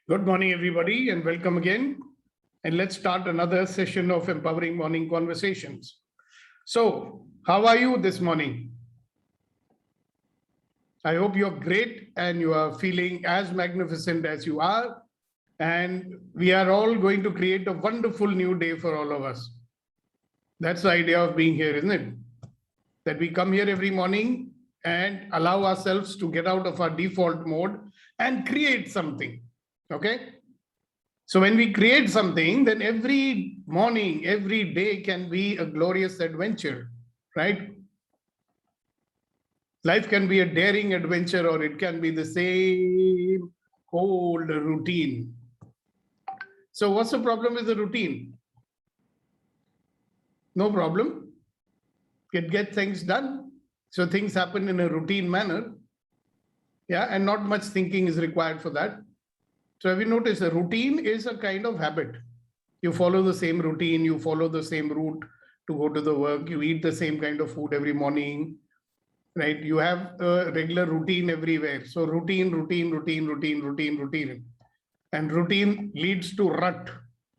Good morning, everybody, and welcome again. And let's start another session of Empowering Morning Conversations. So, how are you this morning? I hope you're great and you are feeling as magnificent as you are. And we are all going to create a wonderful new day for all of us. That's the idea of being here, isn't it? That we come here every morning and allow ourselves to get out of our default mode and create something. Okay? So when we create something, then every morning, every day can be a glorious adventure, right? Life can be a daring adventure, or it can be the same old routine. So what's the problem with the routine? No problem. Get things done. So things happen in a routine manner. Yeah, and not much thinking is required for that. So have you noticed a routine is a kind of habit? You follow the same routine, you follow the same route to go to the work, you eat the same kind of food every morning, right? You have a regular routine everywhere. So routine. And routine leads to rut.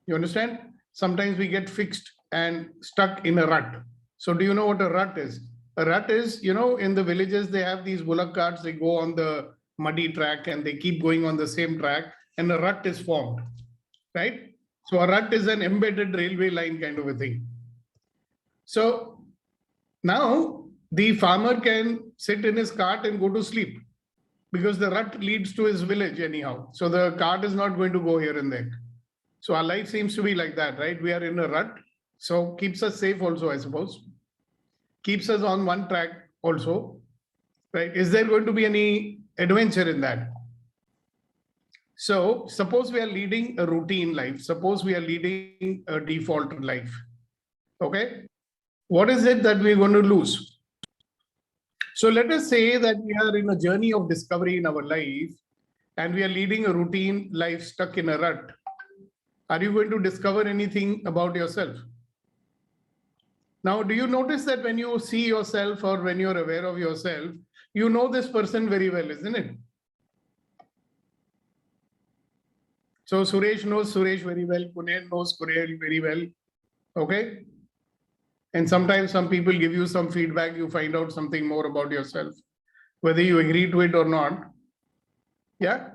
You understand? Sometimes we get fixed and stuck in a rut. So do you know what a rut is? A rut is, in the villages, they have these bullock carts, they go on the muddy track and they keep going on the same track, and a rut is formed, right? So a rut is an embedded railway line kind of a thing. So now the farmer can sit in his cart and go to sleep because the rut leads to his village anyhow. So the cart is not going to go here and there. So our life seems to be like that, right? We are in a rut. So keeps us safe also, I suppose. Keeps us on one track also, right? Is there going to be any adventure in that? So suppose we are leading a routine life. Suppose we are leading a default life. Okay. What is it that we're going to lose? So let us say that we are in a journey of discovery in our life and we are leading a routine life stuck in a rut. Are you going to discover anything about yourself? Now, do you notice that when you see yourself or when you're aware of yourself, you know this person very well, isn't it? So Suresh knows Suresh very well, Kunal knows Kunal very well. Okay. And sometimes some people give you some feedback, you find out something more about yourself, whether you agree to it or not. Yeah.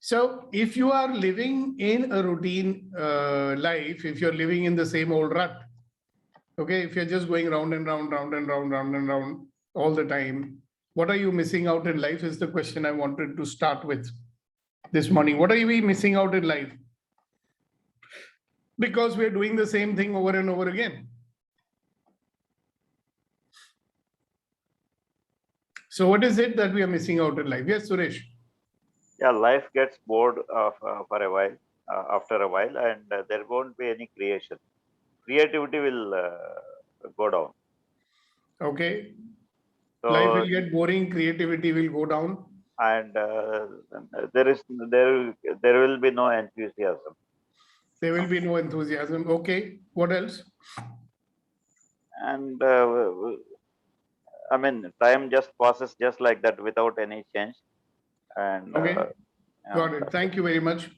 So if you are living in a routine life, if you're living in the same old rut, okay, if you're just going round and round all the time, what are you missing out in life is the question I wanted to start with this morning. What are we missing out in life? Because we're doing the same thing over and over again. So what is it that we are missing out in life? Yes, Suresh. Yeah, life gets bored for a while, after a while, and there won't be any creation. Creativity will go down. Okay. So Life will get boring, creativity will go down. and there will be no enthusiasm. There will be no enthusiasm. Okay. What else? And I mean, time just passes just like that without any change. And Okay. Got it. Thank you very much.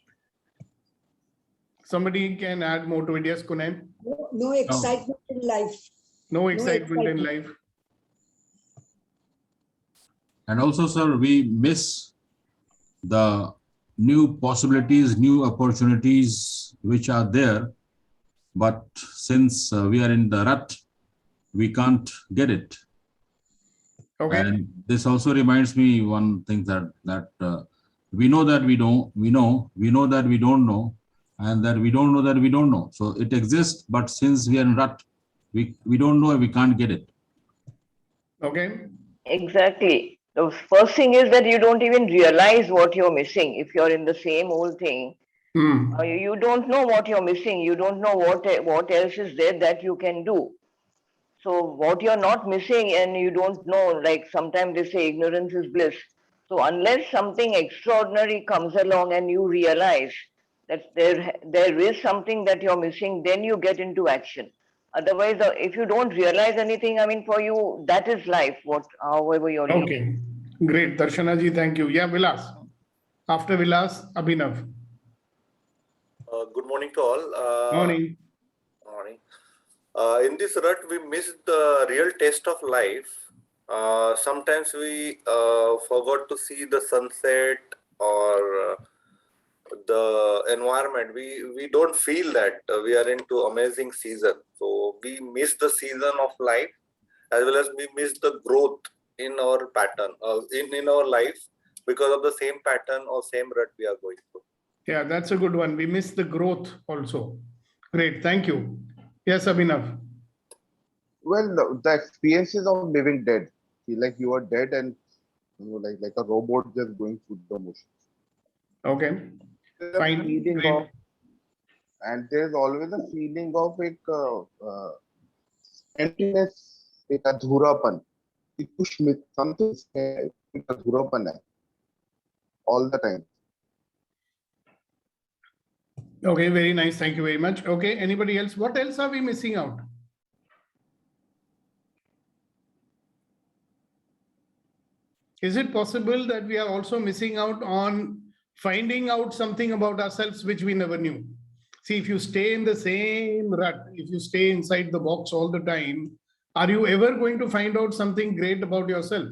Somebody can add more to it. Yes, Kunal. No excitement in life. No excitement in life. And also, sir, we miss the new possibilities, new opportunities which are there. But since we are in the rut, we can't get it. Okay. And this also reminds me one thing that we know that we know that we don't know, and that we don't know that we don't know. So it exists, but since we are in rut, we don't know and we can't get it. Okay. Exactly. The first thing is that you don't even realize what you're missing. If you're in the same old thing, you don't know what you're missing. You don't know what else is there that you can do. So what you're not missing and you don't know, like sometimes they say ignorance is bliss. So unless something extraordinary comes along and you realize that there is something that you're missing, then you get into action. Otherwise, if you don't realize anything, I mean, for you, that is life, however you're living. Okay. Great. Darshana ji, thank you. Yeah, Vilas. After Vilas, Abhinav. Good morning to all. Morning. Morning. In this rut, we miss the real taste of life. Sometimes we forgot to see the sunset or the environment. We don't feel that we are into amazing season. So we miss the season of life, as well as we miss the growth in our pattern, in our life, because of the same pattern or same rut we are going through. Yeah, that's a good one. We miss the growth also. Great, thank you. Yes, Abhinav. Well, the experiences of living dead. Feel like you are dead and like a robot just going through the motions. Okay. There's a Fine. feeling Great. of, and there's always a feeling of emptiness, एक अधूरापन. कुछ something है, एक अधूरापन है. All the time. Okay, very nice. Thank you very much. Okay, anybody else? What else are we missing out? Is it possible that we are also missing out on finding out something about ourselves which we never knew? See, if you stay in the same rut, if you stay inside the box all the time, are you ever going to find out something great about yourself?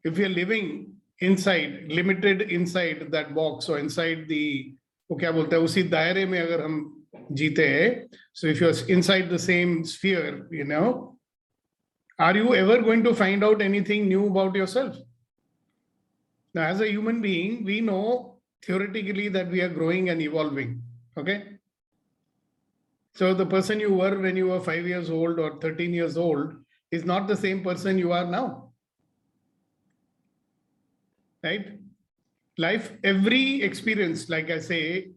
If you're living inside, limited inside that box or inside the, वो क्या बोलते हैं, उसी दायरे में अगर हम जीते हैं, so if you're inside the same sphere, you know, are you ever going to find out anything new about yourself? Now, as a human being, we know theoretically that we are growing and evolving. Okay. So the person you were when you were 5 years old or 13 years old is not the same person you are now. Right? Life, every experience, like I say,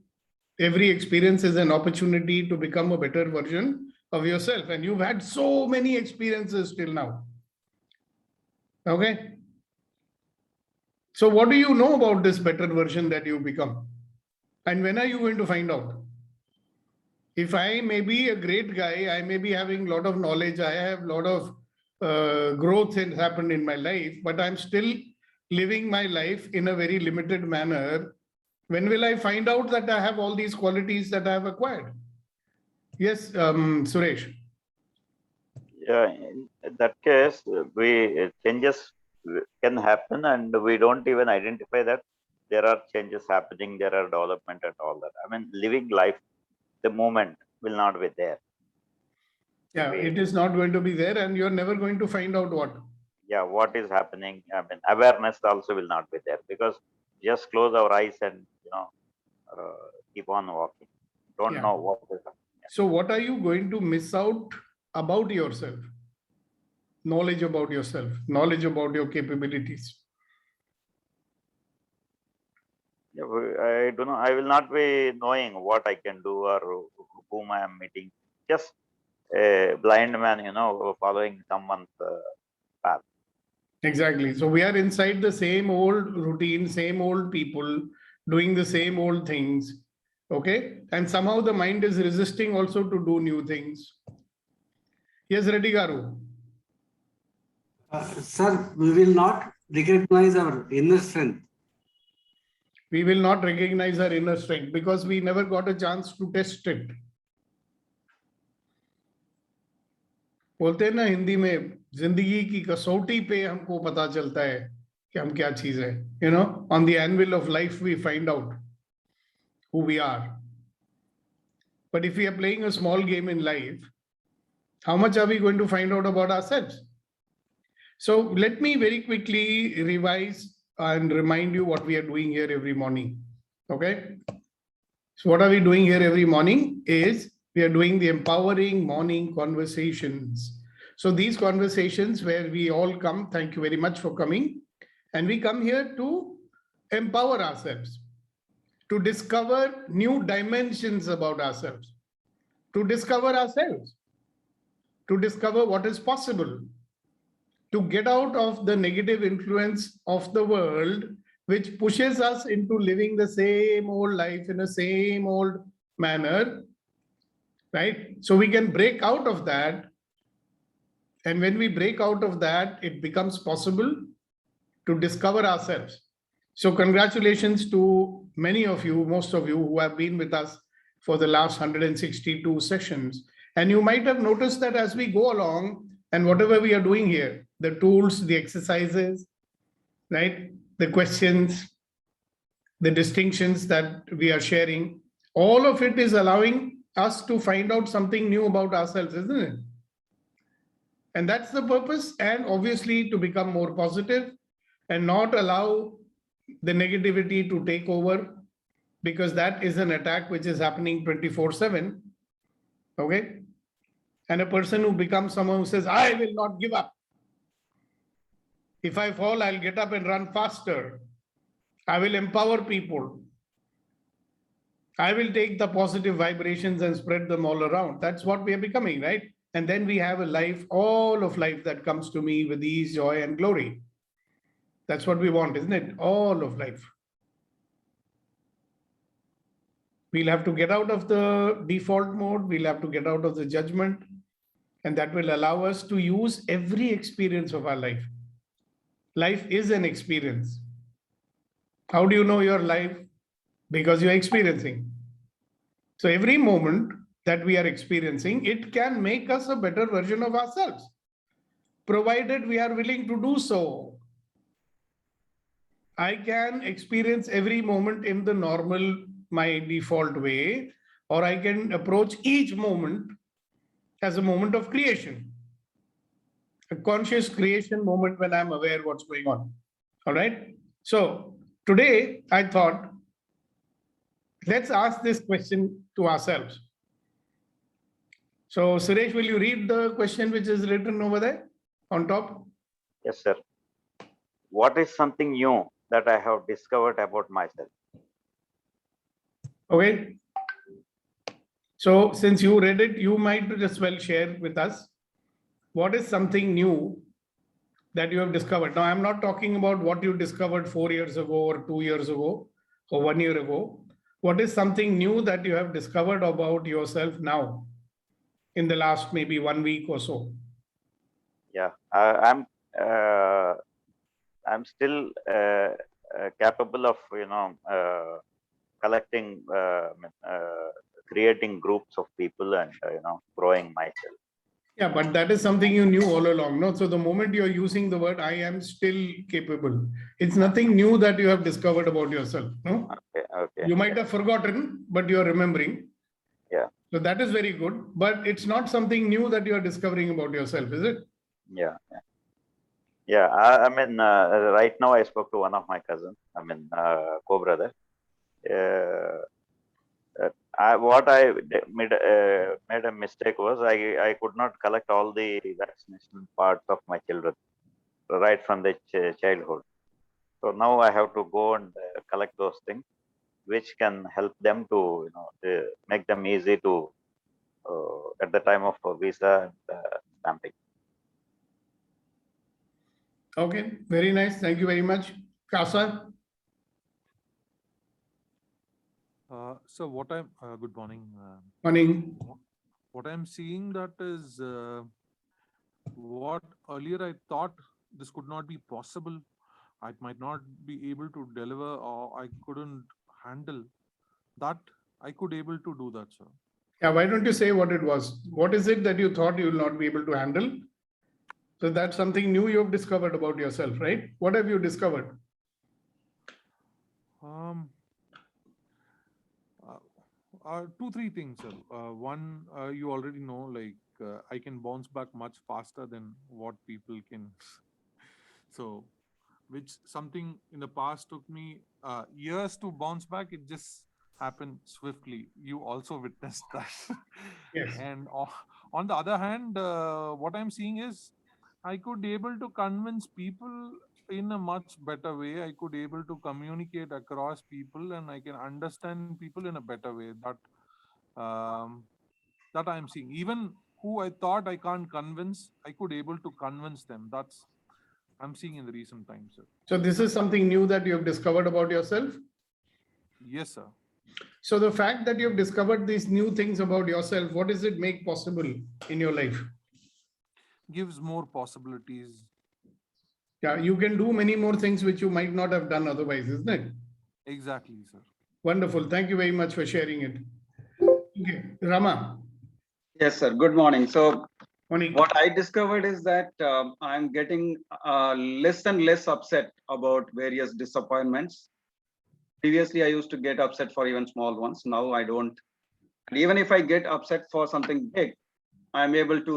every experience is an opportunity to become a better version of yourself. And you've had so many experiences till now. Okay. So what do you know about this better version that you become? And when are you going to find out? If I may be a great guy, I may be having a lot of knowledge, I have a lot of growth has happened in my life, but I'm still living my life in a very limited manner. When will I find out that I have all these qualities that I have acquired? Yes, Suresh. Yeah, in that case, changes can happen and we don't even identify that there are changes happening, there are development and all that. I mean, living life, the moment will not be there. Yeah, it is not going to be there and you're never going to find out what. Yeah, what is happening. I mean, awareness also will not be there because just close our eyes and, keep on walking. Don't know what is happening. So what are you going to miss out about yourself? Knowledge about yourself, knowledge about your capabilities. Yeah, I don't know. I will not be knowing what I can do or whom I am meeting. Just a blind man, following someone's path. Exactly. So we are inside the same old routine, same old people, doing the same old things. Okay. And somehow the mind is resisting also to do new things. Yes, Reddy Garu. Sir, we will not recognize our inner strength. We will not recognize our inner strength because we never got a chance to test it. बोलते हैं ना हिंदी में जिंदगी की कसौटी पे हमको पता चलता है कि हम क्या चीज है. On the anvil of life we find out who we are. But if we are playing a small game in life, how much are we going to find out about ourselves? So let me very quickly revise and remind you what we are doing here every morning. Okay. So what are we doing here every morning is we are doing the empowering morning conversations. So these conversations where we all come, thank you very much for coming. And we come here to empower ourselves, to discover new dimensions about ourselves, to discover ourselves, to discover what is possible, to get out of the negative influence of the world, which pushes us into living the same old life in the same old manner, right? So we can break out of that. And when we break out of that, it becomes possible to discover ourselves. So congratulations to many of you, most of you who have been with us for the last 162 sessions. And you might have noticed that as we go along and whatever we are doing here, the tools, the exercises, right? The questions, the distinctions that we are sharing, all of it is allowing us to find out something new about ourselves, isn't it? And that's the purpose. And obviously to become more positive and not allow the negativity to take over, because that is an attack which is happening 24/7. Okay. And a person who becomes someone who says, I will not give up. If I fall, I'll get up and run faster. I will empower people. I will take the positive vibrations and spread them all around. That's what we are becoming, right? And then we have a life, all of life that comes to me with ease, joy, and glory. That's what we want, isn't it? All of life. We'll have to get out of the default mode. We'll have to get out of the judgment. And that will allow us to use every experience of our life. Life is an experience. How do you know your life? Because you're experiencing. So every moment that we are experiencing, it can make us a better version of ourselves, provided we are willing to do so. I can experience every moment in the normal, my default way, or I can approach each moment as a moment of creation, a conscious creation moment when I'm aware what's going on. All right. So today I thought, let's ask this question to ourselves. So Suresh, will you read the question which is written over there on top? Yes, sir. What is something new that I have discovered about myself? Okay. So since you read it, you might as well share with us what is something new that you have discovered. Now, I'm not talking about what you discovered 4 years ago or 2 years ago or 1 year ago. What is something new that you have discovered about yourself now in the last maybe 1 week or so? Yeah, I'm still capable of, collecting, creating groups of people and, growing myself. Yeah, but that is something you knew all along, no? So the moment you're using the word, I am still capable, it's nothing new that you have discovered about yourself, no? Okay. You might have forgotten, but you're remembering. Yeah. So that is very good, but it's not something new that you're discovering about yourself, is it? Yeah. I mean, right now I spoke to one of my cousins, co-brother. What I made a mistake was I could not collect all the vaccination parts of my children right from the childhood. So now I have to go and collect those things, which can help them to make them easy to at the time of visa and stamping. Okay, very nice. Thank you very much. Kasa? So what I'm good morning. Morning. What I'm seeing that is what earlier I thought this could not be possible. I might not be able to deliver, or I couldn't handle that. I could able to do that, sir. Yeah, why don't you say what it was? What is it that you thought you will not be able to handle? So that's something new you've discovered about yourself, right? What have you discovered? 2-3 things, sir. One, you already know, I can bounce back much faster than what people can. So, which something in the past took me years to bounce back, it just happened swiftly. You also witnessed that. Yes. And on the other hand, what I'm seeing is I could able to convince people in a much better way. I could able to communicate across people, and I can understand people in a better way. That I'm seeing. Even who I thought I can't convince, I could able to convince them. That's I'm seeing in the recent times, sir. So this is something new that you have discovered about yourself? Yes, sir. So the fact that you've discovered these new things about yourself, what does it make possible in your life? Gives more possibilities. Yeah, you can do many more things which you might not have done otherwise, isn't it? Exactly, sir. Wonderful. Thank you very much for sharing it. Okay, Rama. Yes, sir. Good morning. So Morning. what I discovered is that I'm getting less and less upset about various disappointments. Previously, I used to get upset for even small ones. Now I don't. And even if I get upset for something big, I'm able to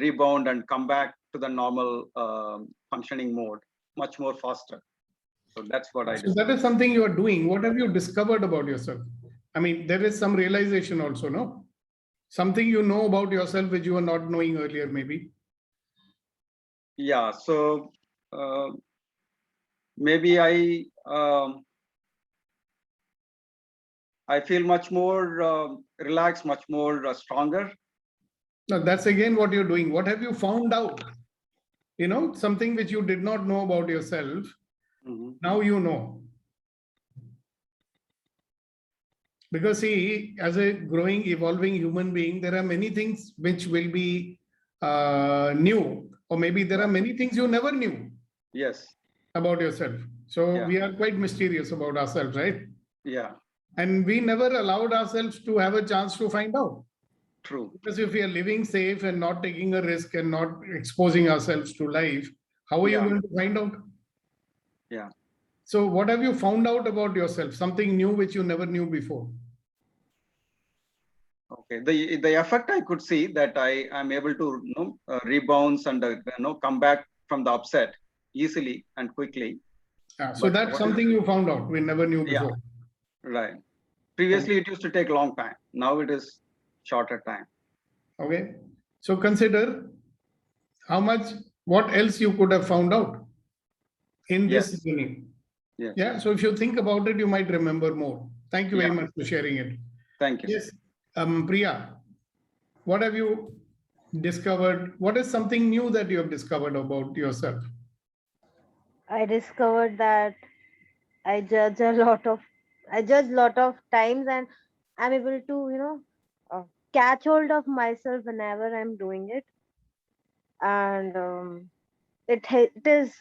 rebound and come back to the normal functioning mode much more faster. So that's what I So discovered. that is something you are doing. What have you discovered about yourself? I mean, there is some realization also, no? Something you know about yourself which you were not knowing earlier, maybe. Yeah. So maybe I feel much more relaxed, much more stronger. Now, that's again what you're doing. What have you found out? You know, something which you did not know about yourself. Now you know. Because see, as a growing, evolving human being, there are many things which will be new, or maybe there are many things you never knew. Yes. About yourself. So we are quite mysterious about ourselves, right? Yeah. And we never allowed ourselves to have a chance to find out. True. Because if we are living safe and not taking a risk and not exposing ourselves to life, how are you going to find out? Yeah. So what have you found out about yourself? Something new which you never knew before? Okay. The effect I could see that I am able to rebound and come back from the upset easily and quickly. So that's something you found out we never knew before. Right. Previously, it used to take a long time. Now it is shorter time. Okay. So consider what else you could have found out in this journey. Yes. Yeah. So if you think about it, you might remember more. Thank you very much for sharing it. Thank you. Yes. Priya, what have you discovered? What is something new that you have discovered about yourself? I discovered that I judge a lot of times, and I'm able to catch hold of myself whenever I'm doing it, and it is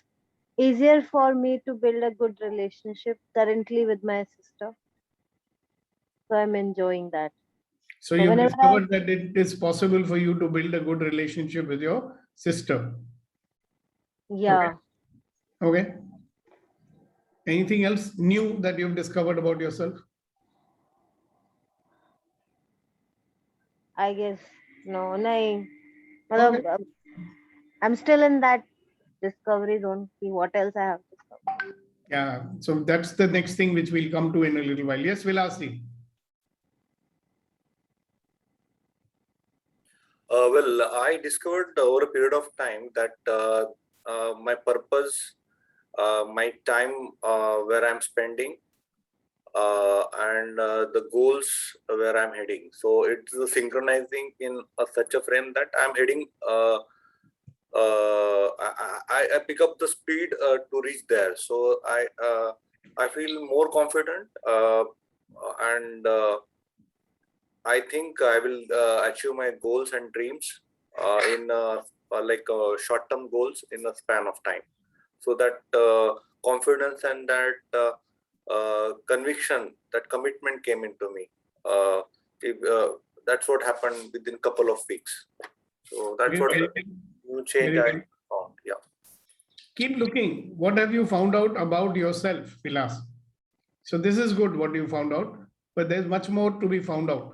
easier for me to build a good relationship currently with my sister, so I'm enjoying that. So you discovered that it is possible for you to build a good relationship with your sister. Yeah. Okay. Anything else new that you've discovered about yourself? I guess no. I'm still in that discovery zone. See what else I have discovered. Yeah. So that's the next thing which we'll come to in a little while. Yes, Vilasi. Well, I discovered over a period of time that my purpose, my time where I'm spending, and the goals where I'm heading. So it's synchronizing in such a frame that I'm heading. I pick up the speed to reach there. So I feel more confident, and I think I will achieve my goals and dreams in like short-term goals in a span of time. So that confidence and that conviction, that commitment came into me. That's what happened within a couple of weeks. So that's what the new change I found. Yeah. Keep looking. What have you found out about yourself, Vilas? So this is good what you found out, but there's much more to be found out.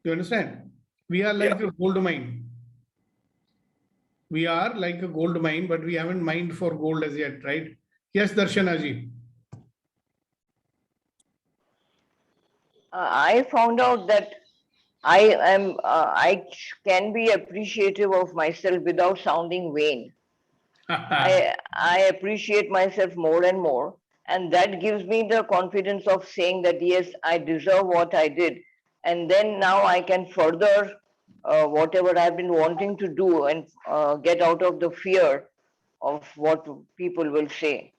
You understand? We are like a gold mine. We are like a gold mine, but we haven't mined for gold as yet, right? Yes, Darshana ji. I found out that I can be appreciative of myself without sounding vain. I appreciate myself more and more, and that gives me the confidence of saying that yes, I deserve what I did, and then now I can further whatever I've been wanting to do and get out of the fear of what people will say.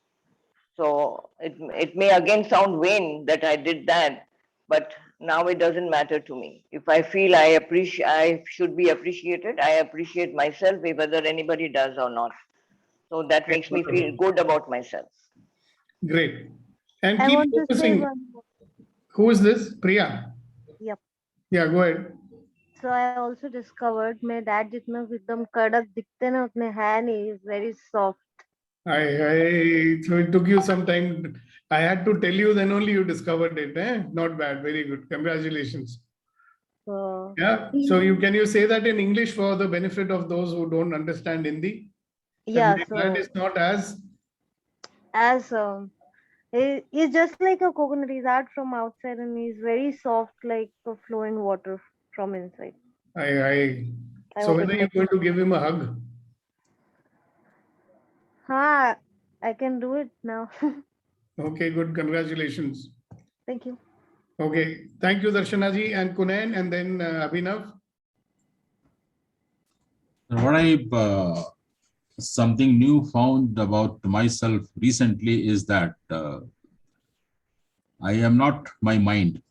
So it may again sound vain that I did that, but now it doesn't matter to me. If I feel I should be appreciated, I appreciate myself, whether anybody does or not. So that makes me feel good about myself. Great. And I keep want to say focusing. one more. Who is this? Priya? Yep. Yeah, go ahead. So I also discovered my dad जितना एकदम कड़क दिखते ना उतने है नहीं, is very soft. So it took you some time. I had to tell you, then only you discovered it. Eh? Not bad. Very good. Congratulations. So Yeah. So can you say that in English for the benefit of those who don't understand Hindi? yeah, That so that is not as. he's just like a coconut. He's hard from outside and he's very soft, like a flowing water from inside. I I so hope when it are you makes going to give him a hug? I can do it now. Okay, good. Congratulations. Thank you. Okay. Thank you, Darshana ji and Kunain, and then Abhinav. What I something new found about myself recently is that I am not my mind.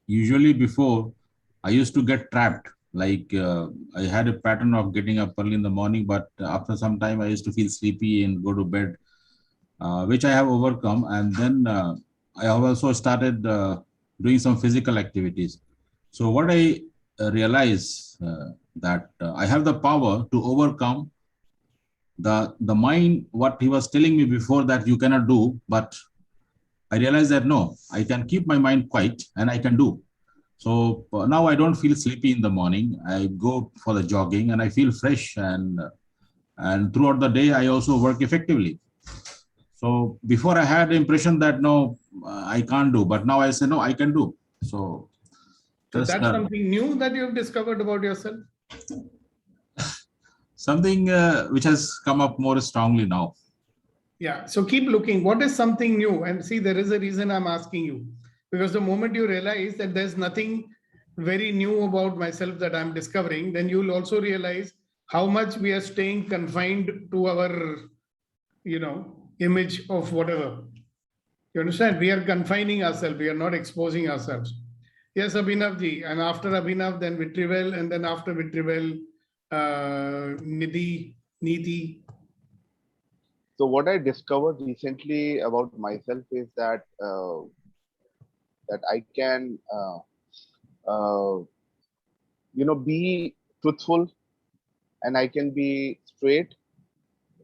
Usually before, I used to get trapped. Like I had a pattern of getting up early in the morning, but after some time I used to feel sleepy and go to bed, which I have overcome. And then I have also started doing some physical activities. So what I realize that I have the power to overcome the mind, what he was telling me before that you cannot do, but I realized that no, I can keep my mind quiet and I can do. So now I don't feel sleepy in the morning. I go for the jogging and I feel fresh, and throughout the day I also work effectively. So before I had the impression that no, I can't do, but now I say no, I can do. So that's something new that you have discovered about yourself. Something which has come up more strongly now. Yeah. So keep looking. What is something new? And see, there is a reason I'm asking you. Because the moment you realize that there's nothing very new about myself that I'm discovering, then you'll also realize how much we are staying confined to our, image of whatever. You understand? We are confining ourselves. We are not exposing ourselves. Yes, Abhinav ji. And after Abhinav, then Vitrivel, and then after Vitrivel, Nidhi. So what I discovered recently about myself is that that I can, be truthful, and I can be straight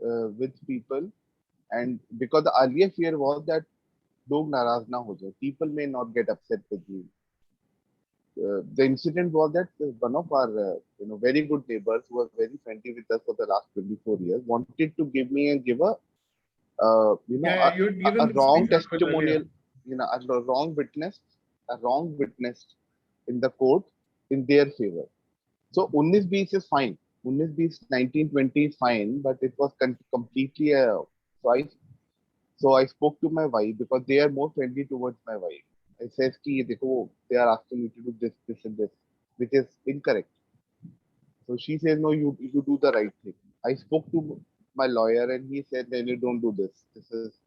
with people. And because the earlier fear was that log naraz na ho jaye, people may not get upset with me. The incident was that one of our very good neighbors who was very friendly with us for the last 24 years wanted to give a a wrong testimonial, a wrong witness in the court in their favor. So 19-20 is fine. 19-20 is fine, but it was completely so I spoke to my wife because they are more friendly towards my wife. I said, they are asking me to do this, this, and this, which is incorrect. So she says, no, you do the right thing. I spoke to my lawyer and he said, no, you don't do this. This is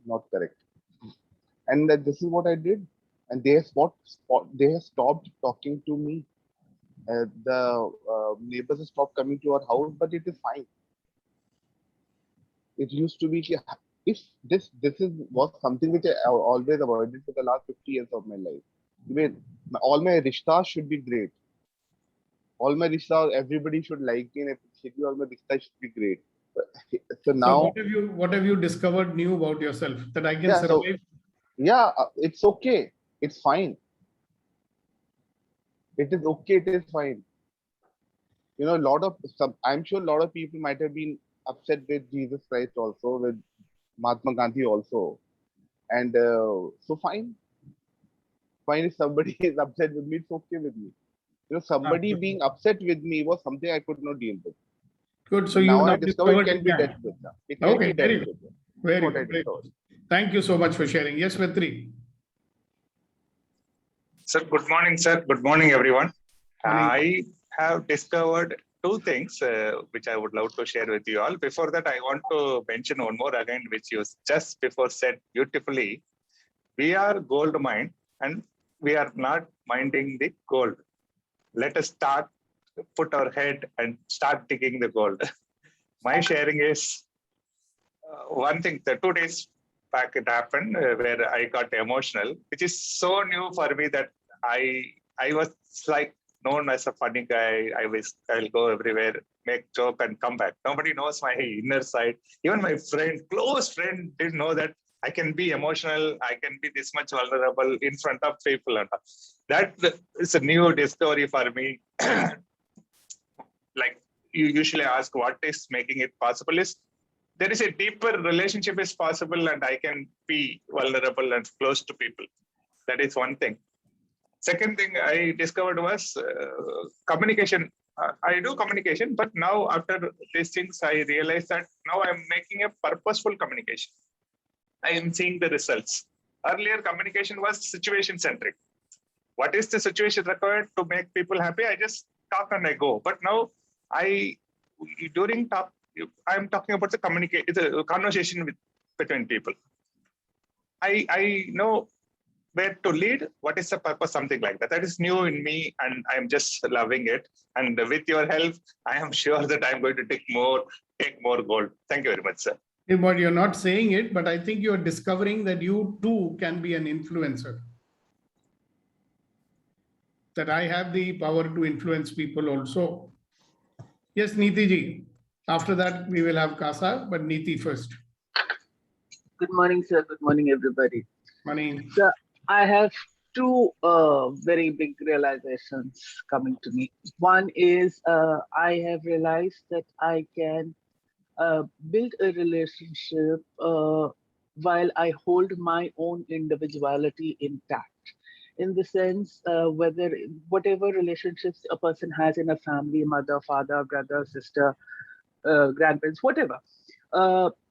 not correct. And this is what I did. And they have stopped talking to me. The neighbors have stopped coming to our house, but it is fine. It used to be, if this was something which I always avoided for the last 50 years of my life. Even all my rishtas should be great. All my rishtas, everybody should like me and appreciate me. All my rishtas should be great. So now, what have you discovered new about yourself that I can survive? It's okay. It's fine. It is okay. It is fine. I'm sure a lot of people might have been upset with Jesus Christ also, with Mahatma Gandhi also. And so fine. Fine, if somebody is upset with me, it's okay with me. Somebody being upset with me was something I could not deal with. Good. So now I discovered it can be dealt with. It can be dealt with. Very good. Thank you so much for sharing. Yes, Vetri. Sir, good morning, sir. Good morning, everyone. I have discovered two things which I would love to share with you all. Before that, I want to mention one more again, which you just before said beautifully. We are gold mine and we are not minding the gold. Let us put our head and start digging the gold. My sharing is one thing, the 2 days back it happened where I got emotional, which is so new for me that I was like known as a funny guy. I'll go everywhere, make joke and come back. Nobody knows my inner side. Even my close friend didn't know that I can be emotional. I can be this much vulnerable in front of people. And that is a new discovery for me. Like you usually ask what is making it possible is there is a deeper relationship is possible and I can be vulnerable and close to people. That is one thing. Second thing I discovered was communication. I do communication, but now after these things, I realized that now I'm making a purposeful communication. I am seeing the results. Earlier, communication was situation centric. What is the situation required to make people happy? I just talk and I go. But now I'm talking about the conversation between people. I know where to lead, what is the purpose, something like that. That is new in me and I'm just loving it. And with your help, I am sure that I'm going to take more gold. Thank you very much, sir. But you're not saying it, but I think you're discovering that you too can be an influencer. That I have the power to influence people also. Yes, Neeti ji. After that, we will have Kasa, but Neeti first. Good morning, sir. Good morning, everybody. Morning. Sir, I have two very big realizations coming to me. One is I have realized that I can build a relationship while I hold my own individuality intact. In the sense, whatever relationships a person has in a family, mother, father, brother, sister, grandparents, whatever,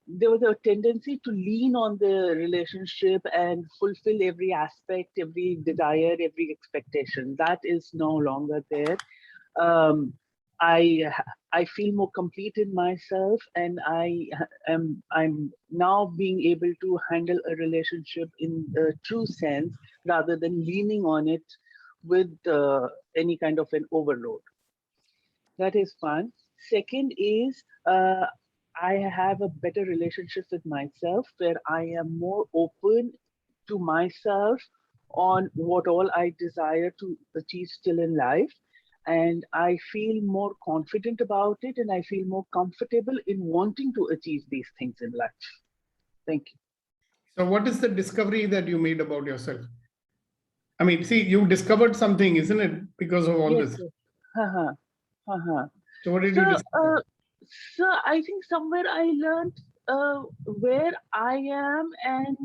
there was a tendency to lean on the relationship and fulfill every aspect, every desire, every expectation. That is no longer there. I feel more complete in myself, and I'm now being able to handle a relationship in the true sense rather than leaning on it with any kind of an overload. That is one. Second is I have a better relationship with myself where I am more open to myself on what all I desire to achieve still in life. And I feel more confident about it, and I feel more comfortable in wanting to achieve these things in life. Thank you. So what is the discovery that you made about yourself? I mean, see, you discovered something, isn't it? Because of all this. So what did you discover? So I think somewhere I learned where I am and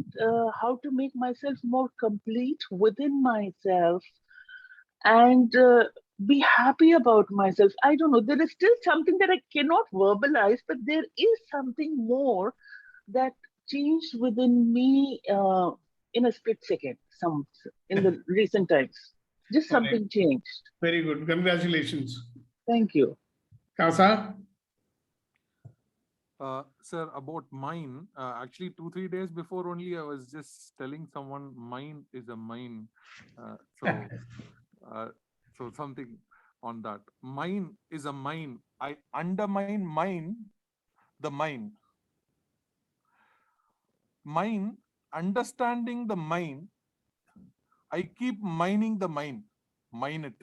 how to make myself more complete within myself and be happy about myself. I don't know, there is still something that I cannot verbalize, but there is something more that changed within me in a split second, in the recent times. Just something changed. Very good. Congratulations. Thank you. Kasa? Sir, about mine, actually 2-3 days before only I was just telling someone mine is a mine. So something on that. Mine is a mine. I undermine mine, the mine. Mine, understanding the mine, I keep mining the mine. Mine it.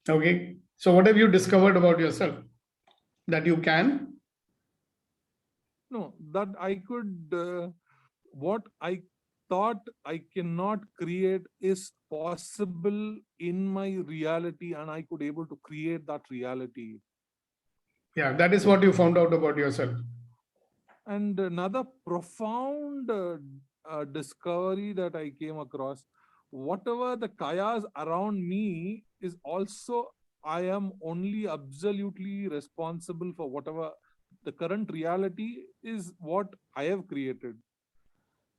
Okay. So what have you discovered about yourself? That you can? No, that I could, what I thought I cannot create is possible in my reality, and I could able to create that reality. Yeah, that is what you found out about yourself. And another profound discovery that I came across, whatever the kayas around me is also, I am only absolutely responsible for whatever the current reality is what I have created.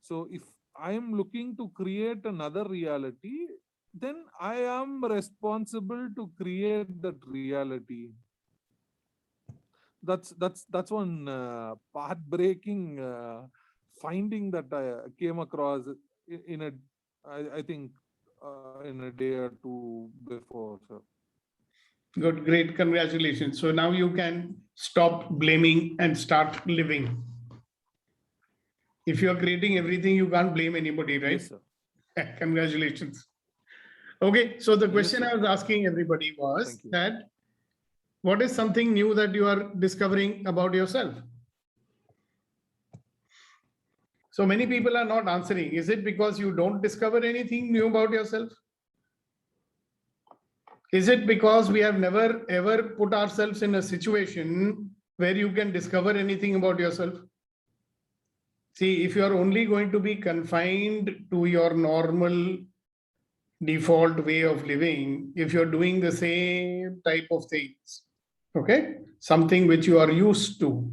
So if I am looking to create another reality, then I am responsible to create that reality. That's one path-breaking finding that I came across I think in a day or two before. So Good, great, congratulations. So now you can stop blaming and start living. If you are creating everything, you can't blame anybody, right? Yes, sir. Congratulations. Okay, so the Yes, question sir. I was asking everybody was Thank you. that what is something new that you are discovering about yourself? So many people are not answering. Is it because you don't discover anything new about yourself? Is it because we have never ever put ourselves in a situation where you can discover anything about yourself? See, if you are only going to be confined to your normal default way of living, if you're doing the same type of things, okay, something which you are used to,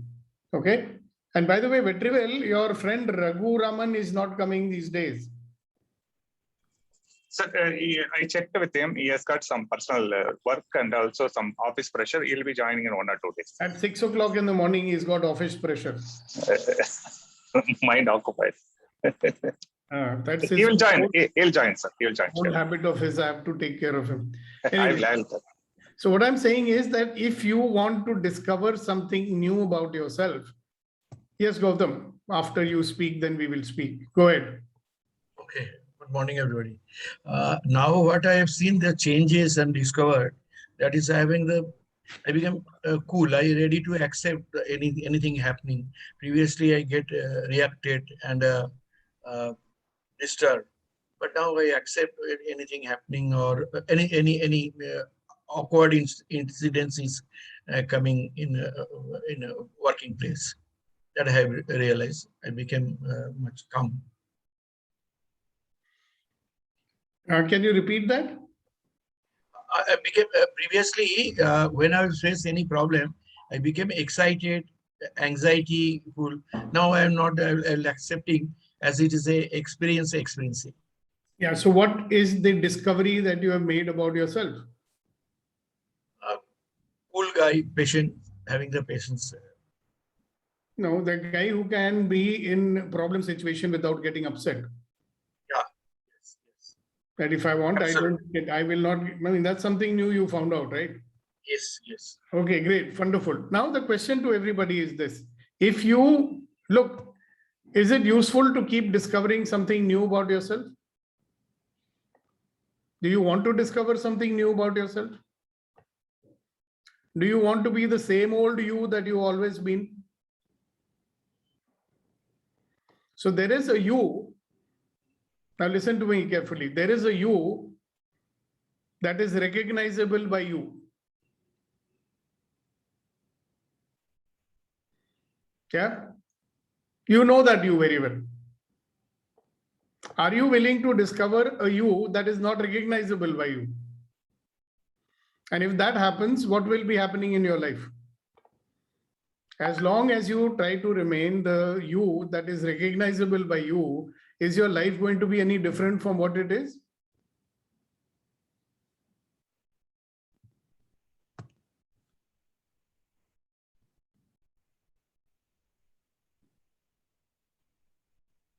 okay. And by the way, Vetrivel, your friend Raghu Raman is not coming these days. Sir, I checked with him. He has got some personal work and also some office pressure. He'll be joining in 1 or 2 days. At 6 o'clock in the morning, he's got office pressure. Mind occupied. That's He his will join. old, He'll join, sir. He'll join. old Sure. habit of his. I have to take care of him. I Anyway, will, sir. so what I'm saying is that if you want to discover something new about yourself, yes, Gautam, after you speak, then we will speak. Go ahead. Okay. Good morning, everybody. Now, what I have seen the changes and discovered, that is I become cool. I ready to accept anything happening. Previously, I get reacted and disturbed, but now I accept anything happening or any awkward incidents is coming in a working place. That I have realized. I became much calm. Can you repeat that? I became previously when I was faced any problem, I became excited, anxiety full. Now I am not accepting as it is a experiencing. Yeah. So what is the discovery that you have made about yourself? Cool guy, patient, having the patience. No, the guy who can be in problem situation without getting upset. Yeah. Yes. That if I want, Absolutely. I will not. I mean, that's something new you found out, right? Yes. Okay, great, wonderful. Now the question to everybody is this: if you look, is it useful to keep discovering something new about yourself? Do you want to discover something new about yourself? Do you want to be the same old you that you always been? So there is a you. Now listen to me carefully. There is a you that is recognizable by you. Yeah, you know that you very well. Are you willing to discover a you that is not recognizable by you? And if that happens, what will be happening in your life? As long as you try to remain the you that is recognizable by you, is your life going to be any different from what it is?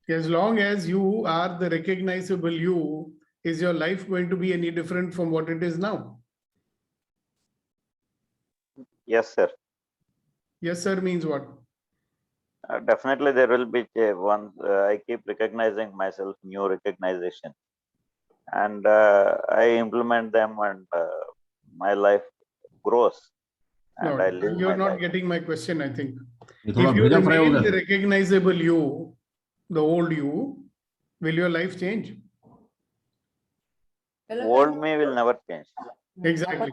As long as you are the recognizable you, is your life going to be any different from what it is now? Yes, sir. Yes, sir means what? Definitely there will be one. I keep recognizing myself, new recognition, and I implement them, and my life grows. And No, I live you're my not life. getting my question, I think. ये If थोड़ा you भेजा fry हो remain गया the था। recognizable you, the old you, will your life change? Old me will never change. Exactly.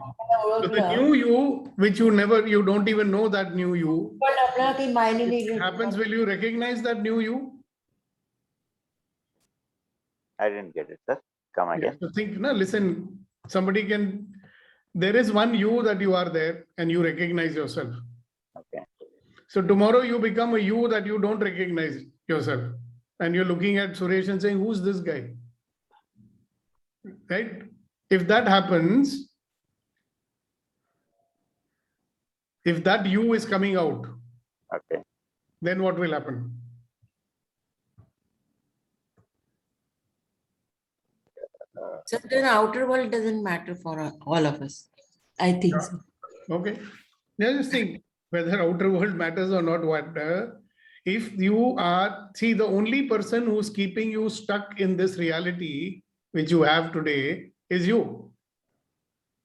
So the new you, which you don't even know that new you, if it happens, will you recognize that new you? I didn't get it, sir. Come Yeah, again. so think, no, listen, there is one you that you are there and you recognize yourself. Okay. So tomorrow you become a you that you don't recognize yourself. And you're looking at Suresh and saying, who's this guy? Right? If that happens, if that you is coming out, Okay. then what will happen? So the outer world doesn't matter for all of us. I think so. Okay. Now just think whether outer world matters or not. If you are, see, the only person who's keeping you stuck in this reality which you have today is you.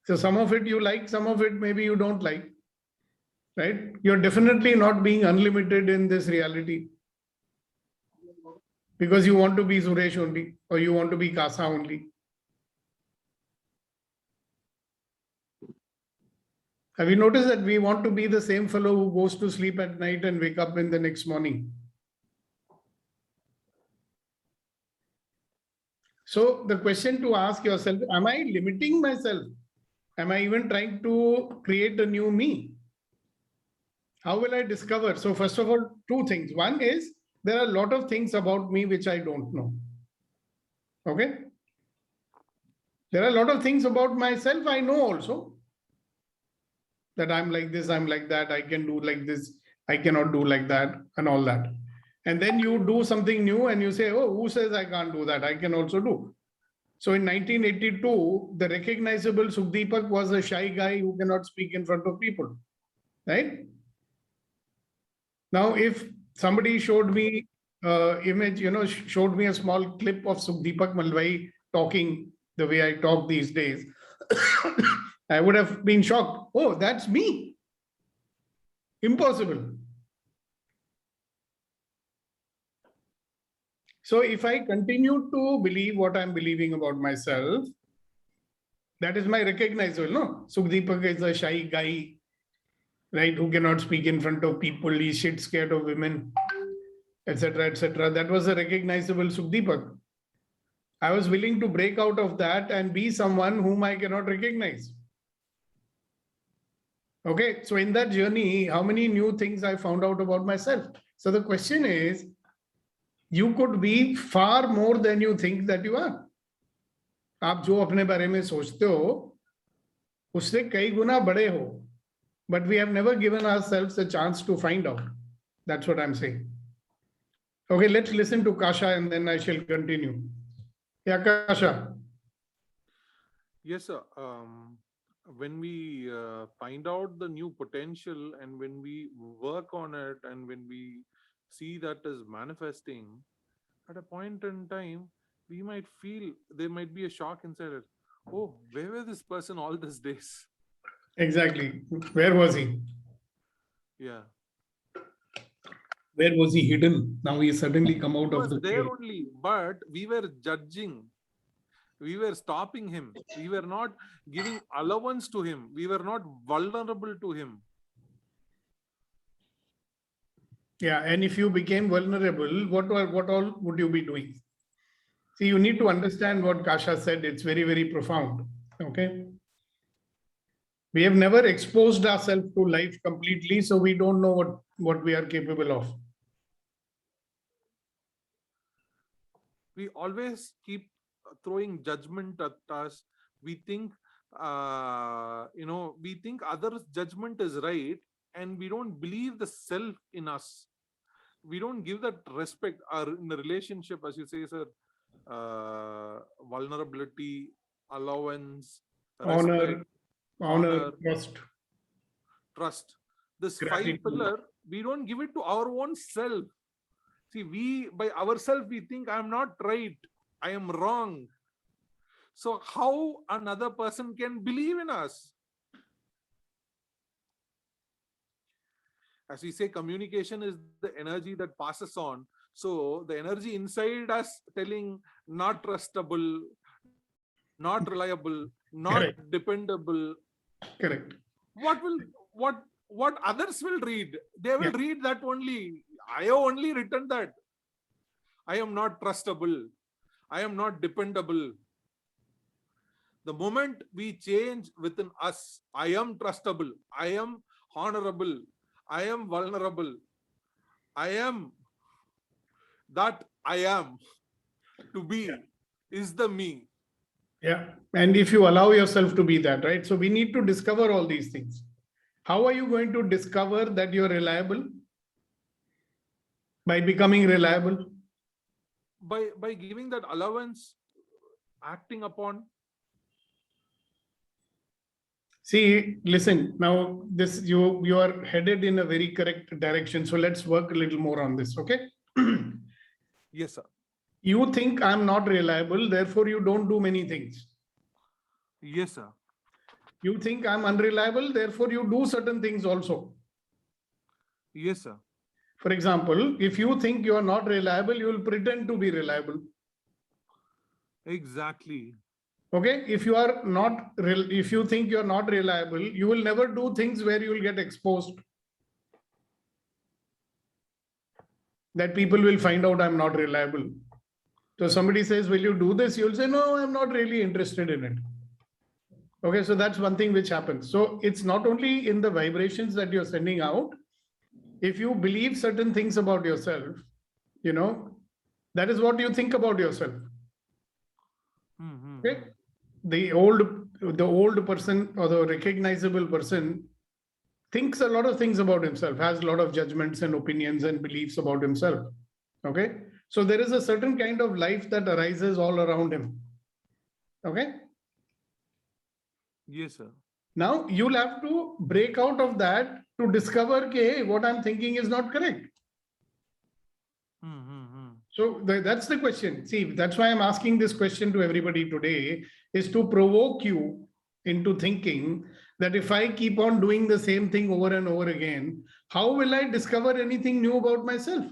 So some of it you like, some of it maybe you don't like, right? You're definitely not being unlimited in this reality because you want to be Suresh only or you want to be Kasa only. Have you noticed that we want to be the same fellow who goes to sleep at night and wake up in the next morning? So the question to ask yourself, am I limiting myself? Am I even trying to create a new me? How will I discover? So first of all, two things. One is there are a lot of things about me which I don't know. Okay? There are a lot of things about myself I know also. That I'm like this, I'm like that, I can do like this, I cannot do like that, and all that. And then you do something new and you say, oh, who says I can't do that? I can also do. So in 1982, the recognizable Sukhdeepak was a shy guy who cannot speak in front of people, right? Now, if somebody showed me image, showed me a small clip of Sukhdeepak Malvai talking the way I talk these days, I would have been shocked. Oh, that's me. Impossible. So if I continue to believe what I'm believing about myself, that is my recognizable. No, Sukhdeepak is a shy guy, right, who cannot speak in front of people. He's shit scared of women, etc., etc. That was a recognizable Sukhdeepak. I was willing to break out of that and be someone whom I cannot recognize. Okay, so in that journey, how many new things I found out about myself? So the question is, you could be far more than you think that you are. आप जो अपने बारे में सोचते हो, उससे कई गुना बड़े हो. But we have never given ourselves a chance to find out. That's what I'm saying. Okay, let's listen to Kasha and then I shall continue. Yeah, Kasha. Yes, sir. When we find out the new potential and when we work on it and when we see that is manifesting, at a point in time, we might feel there might be a shock inside it. Oh, where was this person all these days? Exactly. Where was he? Yeah. Where was he hidden? Now he suddenly come out He of was the there cave. only, but we were judging. We were stopping him. We were not giving allowance to him. We were not vulnerable to him. Yeah, and if you became vulnerable, what all would you be doing? See, you need to understand what Kasha said. It's very, very profound. Okay. We have never exposed ourselves to life completely, so we don't know what we are capable of. We always keep throwing judgment at us. We think, we think others' judgment is right, and we don't believe the self in us. We don't give that respect. In the relationship, as you say, sir, vulnerability, allowance, respect, honor, trust. This gratitude. 5 pillar, we don't give it to our own self. See, we by ourselves we think I am not right, I am wrong. So how another person can believe in us? As we say, communication is the energy that passes on. So the energy inside us telling not trustable, not reliable, not Correct. dependable. Correct. What others will read? They will read that only. I have only written that. I am not trustable. I am not dependable. The moment we change within us, I am trustable, I am honorable, I am vulnerable, I am that I am to be is the me. Yeah. And if you allow yourself to be that, right? So we need to discover all these things. How are you going to discover that you're reliable? By becoming reliable. By giving that allowance, acting upon. See, listen, now this you are headed in a very correct direction. So let's work a little more on this, okay? Yes, sir. You think I'm not reliable, therefore you don't do many things. Yes, sir. You think I'm unreliable, therefore you do certain things also. Yes, sir. For example, if you think you are not reliable, you will pretend to be reliable. Exactly. Okay, if you are not if you think you're not reliable, you will never do things where you will get exposed. That people will find out I'm not reliable. So somebody says, will you do this? You'll say, no, I'm not really interested in it. Okay, so that's one thing which happens. So it's not only in the vibrations that you're sending out. If you believe certain things about yourself, you know, that is what you think about yourself. Okay? The old person or the recognizable person thinks a lot of things about himself, has a lot of judgments and opinions and beliefs about himself. Okay. So there is a certain kind of life that arises all around him. Okay. Yes, sir. Now you'll have to break out of that to discover, okay, hey, what I'm thinking is not correct. So that's the question. See, that's why I'm asking this question to everybody today, is to provoke you into thinking that if I keep on doing the same thing over and over again, how will I discover anything new about myself?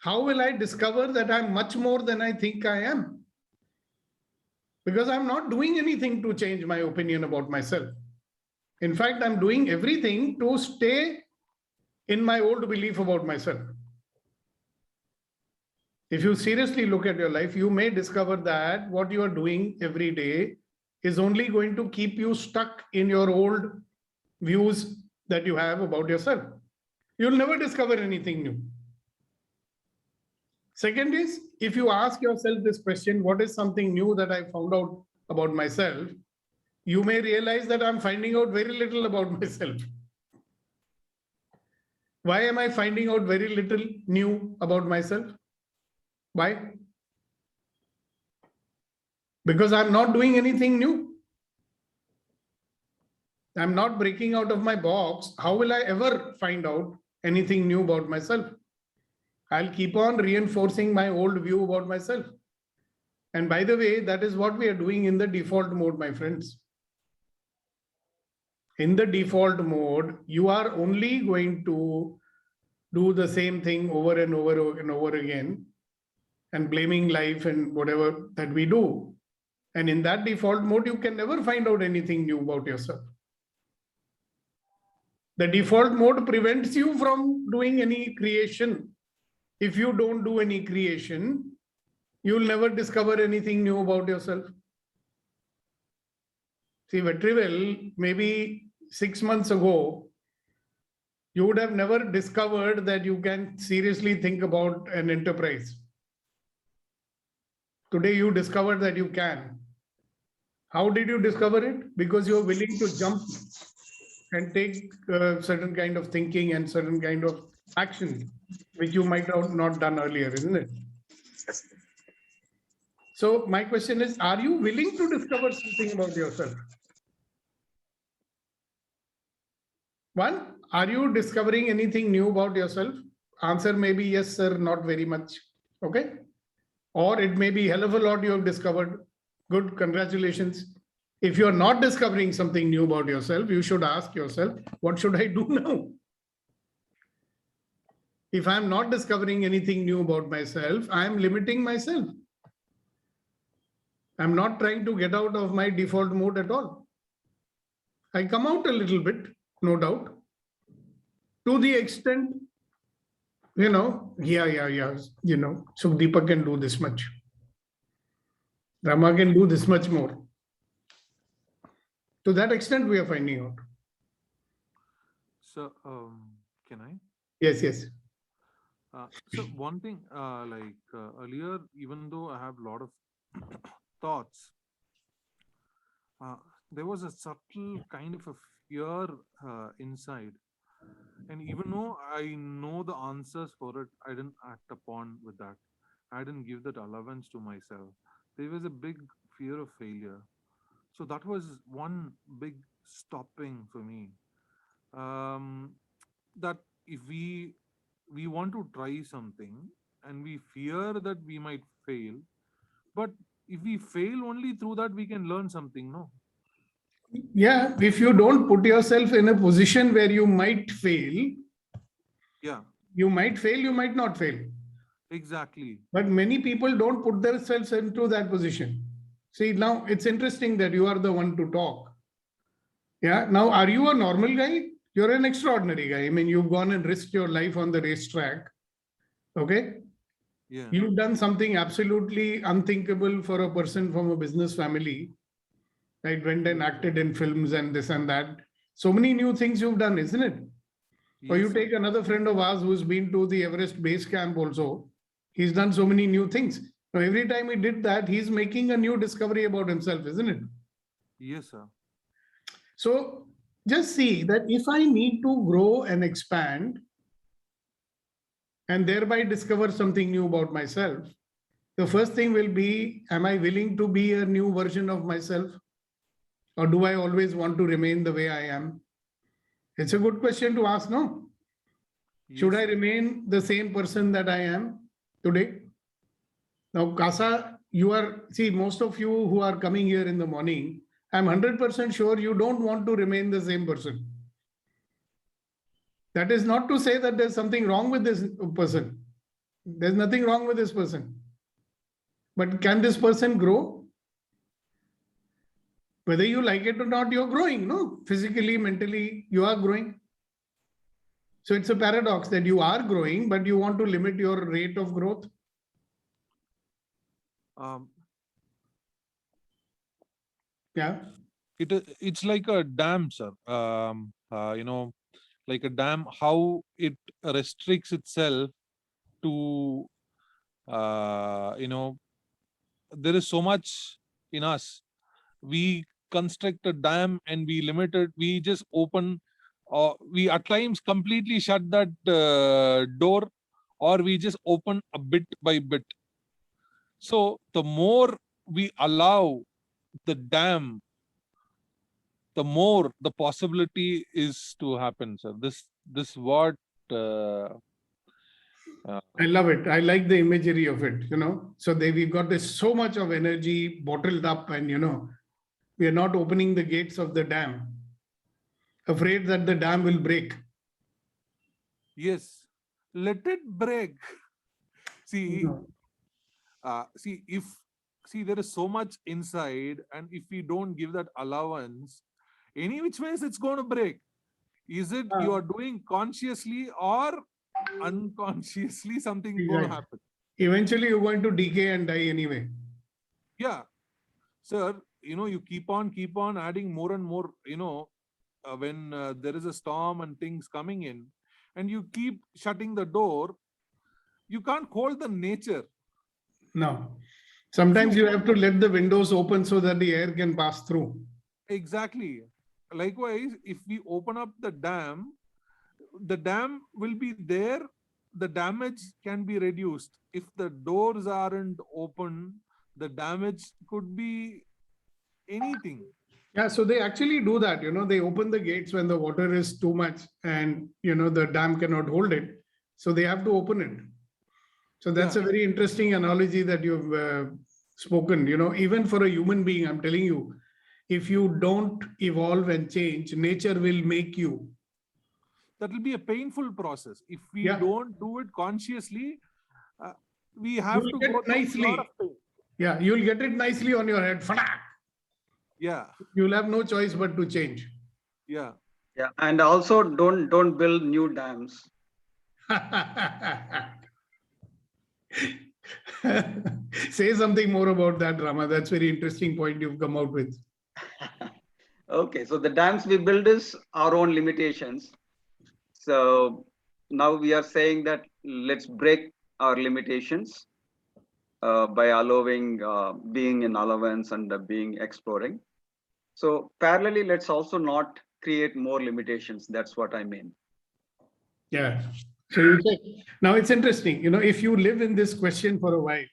How will I discover that I'm much more than I think I am? Because I'm not doing anything to change my opinion about myself. In fact, I'm doing everything to stay in my old belief about myself. If you seriously look at your life, you may discover that what you are doing every day is only going to keep you stuck in your old views that you have about yourself. You'll never discover anything new. Second is, if you ask yourself this question, what is something new that I found out about myself? You may realize that I'm finding out very little about myself. Why am I finding out very little new about myself? Why? Because I'm not doing anything new. I'm not breaking out of my box. How will I ever find out anything new about myself? I'll keep on reinforcing my old view about myself. And by the way, that is what we are doing in the default mode, my friends. In the default mode, you are only going to do the same thing over and over and over again and blaming life and whatever that we do. And in that default mode, you can never find out anything new about yourself. The default mode prevents you from doing any creation. If you don't do any creation, you'll never discover anything new about yourself. See, Vetrivel, maybe 6 months ago, you would have never discovered that you can seriously think about an enterprise. Today, you discovered that you can. How did you discover it? Because you're willing to jump and take certain kind of thinking and certain kind of action, which you might have not done earlier, isn't it? So my question is, are you willing to discover something about yourself? One, are you discovering anything new about yourself? Answer may be yes, sir, not very much. Okay. Or it may be hell of a lot you have discovered. Good, congratulations. If you're not discovering something new about yourself, you should ask yourself, what should I do now? If I'm not discovering anything new about myself, I'm limiting myself. I'm not trying to get out of my default mode at all. I come out a little bit, no doubt, to the extent, so Deepak can do this much. Rama can do this much more. To that extent, we are finding out. So, can I? Yes, yes. So one thing, earlier, even though I have a lot of thoughts, there was a subtle kind of a fear inside. And even though I know the answers for it, I didn't act upon with that. I didn't give that allowance to myself. There was a big fear of failure. So that was one big stopping for me. That if we want to try something and we fear that we might fail, but if we fail only through that we can learn something, no? Yeah, if you don't put yourself in a position where you might fail, Yeah, you might fail, you might not fail. exactly. But many people don't put themselves into that position. See, now it's interesting that you are the one to talk. Yeah. Now, are you a normal guy? You're an extraordinary guy. I mean, you've gone and risked your life on the racetrack. Okay. Yeah. You've done something absolutely unthinkable for a person from a business family. Right? Went and acted in films and this and that. So many new things you've done, isn't it? Or you Yes, sir. take another friend of ours who's been to the Everest base camp also. He's done so many new things. Now, every time he did that, he's making a new discovery about himself, isn't it? Yes, sir. So just see that if I need to grow and expand and thereby discover something new about myself, the first thing will be, am I willing to be a new version of myself? Or do I always want to remain the way I am? It's a good question to ask, no? Should I remain the same person that I am today? Now, Kasa, most of you who are coming here in the morning, I'm 100% sure you don't want to remain the same person. That is not to say that there's something wrong with this person. There's nothing wrong with this person. But can this person grow? Whether you like it or not, you're growing, no? Physically, mentally, you are growing. So it's a paradox that you are growing, but you want to limit your rate of growth. Yeah. It's like a dam, sir. Like a dam, how it restricts itself to, there is so much in us. We construct a dam and we limit it. We just open, or we at times completely shut that door, or we just open a bit by bit. So the more we allow the dam, the more the possibility is to happen, sir. This what I love it. I like the imagery of it, So we've got this so much of energy bottled up, and we are not opening the gates of the dam, afraid that the dam will break. Yes, let it break. See, there is so much inside, and if we don't give that allowance, any which ways it's going to break. Is it you are doing consciously or unconsciously something going to happen? Eventually, you're going to decay and die anyway. Yeah, sir. You keep on adding more and more. When there is a storm and things coming in, and you keep shutting the door, you can't hold the nature. No. Sometimes you have to let the windows open so that the air can pass through. Exactly. Likewise, if we open up the dam will be there. The damage can be reduced. If the doors aren't open, the damage could be anything. Yeah, so they actually do that. They open the gates when the water is too much and, the dam cannot hold it. So they have to open it. So that's a very interesting analogy that you've spoken. Even for a human being, I'm telling you, if you don't evolve and change, nature will make you. That will be a painful process. If we don't do it consciously, we have to go through a lot of pain. Yeah, you'll get it nicely on your head. Yeah. You'll have no choice but to change. Yeah. Yeah, and also don't build new dams. Say something more about that, Rama. That's a very interesting point you've come out with. Okay, so the dams we build is our own limitations. So now we are saying that let's break our limitations by allowing being in allowance and being exploring. So parallelly, let's also not create more limitations. That's what I mean. Yeah. So you say, now it's interesting, if you live in this question for a while,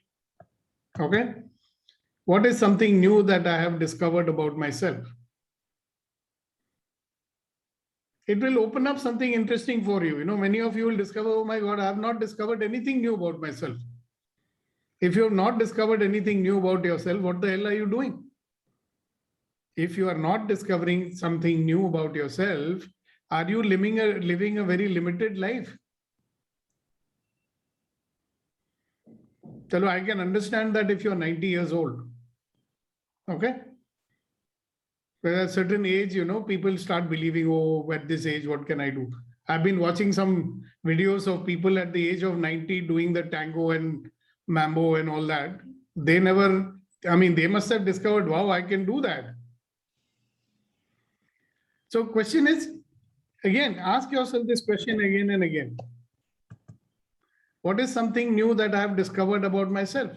okay, What is something new that I have discovered about myself? It will open up something interesting for you. You know, many of you will discover, oh my God, I have not discovered anything new about myself. If you have not discovered anything new about yourself, what the hell are you doing? If you are not discovering something new about yourself, are you living a very limited life? Chalo, I can understand that if you're 90 years old. Okay? But at a certain age, you know, people start believing, oh, at this age, what can I do? I've been watching some videos of people at the age of 90 doing the tango and mambo and all that. They never, I mean, they must have discovered, wow, I can do that. So question is, again, ask yourself this question again and again. What is something new that I have discovered about myself?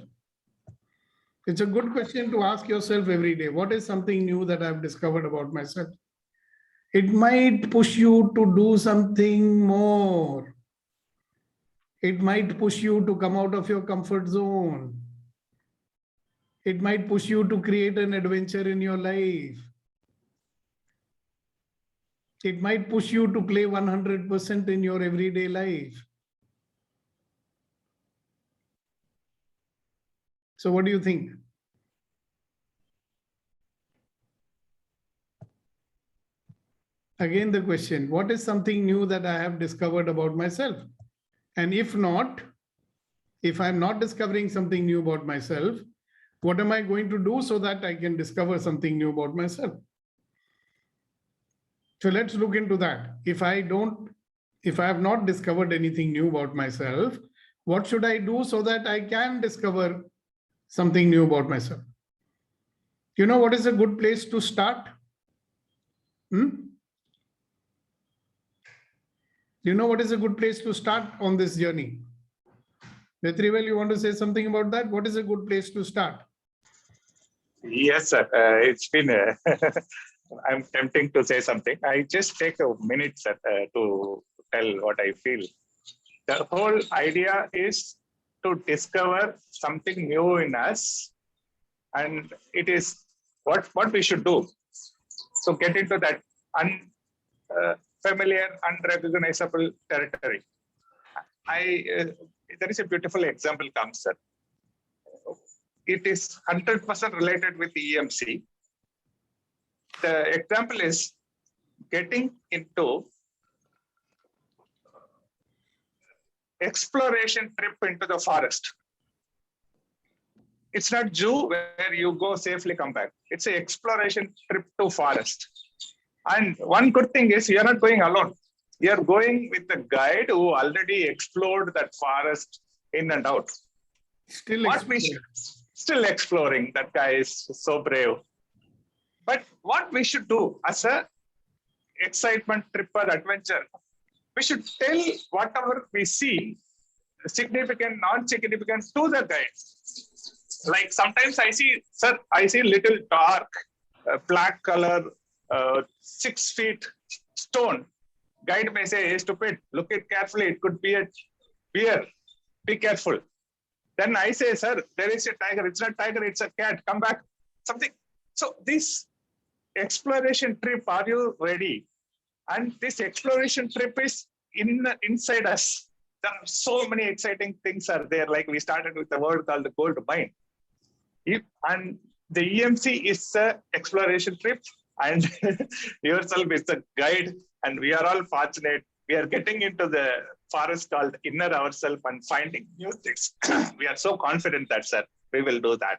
It's a good question to ask yourself every day. What is something new that I've discovered about myself? It might push you to do something more. It might push you to come out of your comfort zone. It might push you to create an adventure in your life. It might push you to play 100% in your everyday life. So what do you think? Again, the question, what is something new that I have discovered about myself? And if not, if I'm not discovering something new about myself, what am I going to do so that I can discover something new about myself? So let's look into that. If I have not discovered anything new about myself, what should I do so that I can discover something new about myself? You know what is a good place to start? Do you know what is a good place to start on this journey? Vetrivel, you want to say something about that? What is a good place to start? Yes, sir. It's been, I'm tempting to say something. I just take a minute, sir, to tell what I feel. The whole idea is to discover something new in us, and it is what we should do. So get into that unfamiliar, unrecognizable territory. There is a beautiful example comes, sir. It is 100% related with EMC. The example is getting into exploration trip into the forest. It's not zoo where you go safely come back. It's an exploration trip to forest. And one good thing is you're not going alone. You're going with a guide who already explored that forest in and out. Still exploring. That guy is so brave. But what we should do as a excitement trip or adventure, we should tell whatever we see, significant, non-significant, to the guide. Like sometimes I see little dark, black color, 6 feet stone. Guide may say, hey, stupid, look it carefully. It could be a bear. Be careful. Then I say, sir, there is a tiger. It's not tiger, it's a cat. Come back. Something. So this exploration trip, are you ready? And this exploration trip is inside us. There are so many exciting things are there. Like we started with a word called the gold mine. And the EMC is an exploration trip, and yourself is the guide. And we are all fortunate. We are getting into the forest called inner ourselves and finding new things. We are so confident that, sir, we will do that.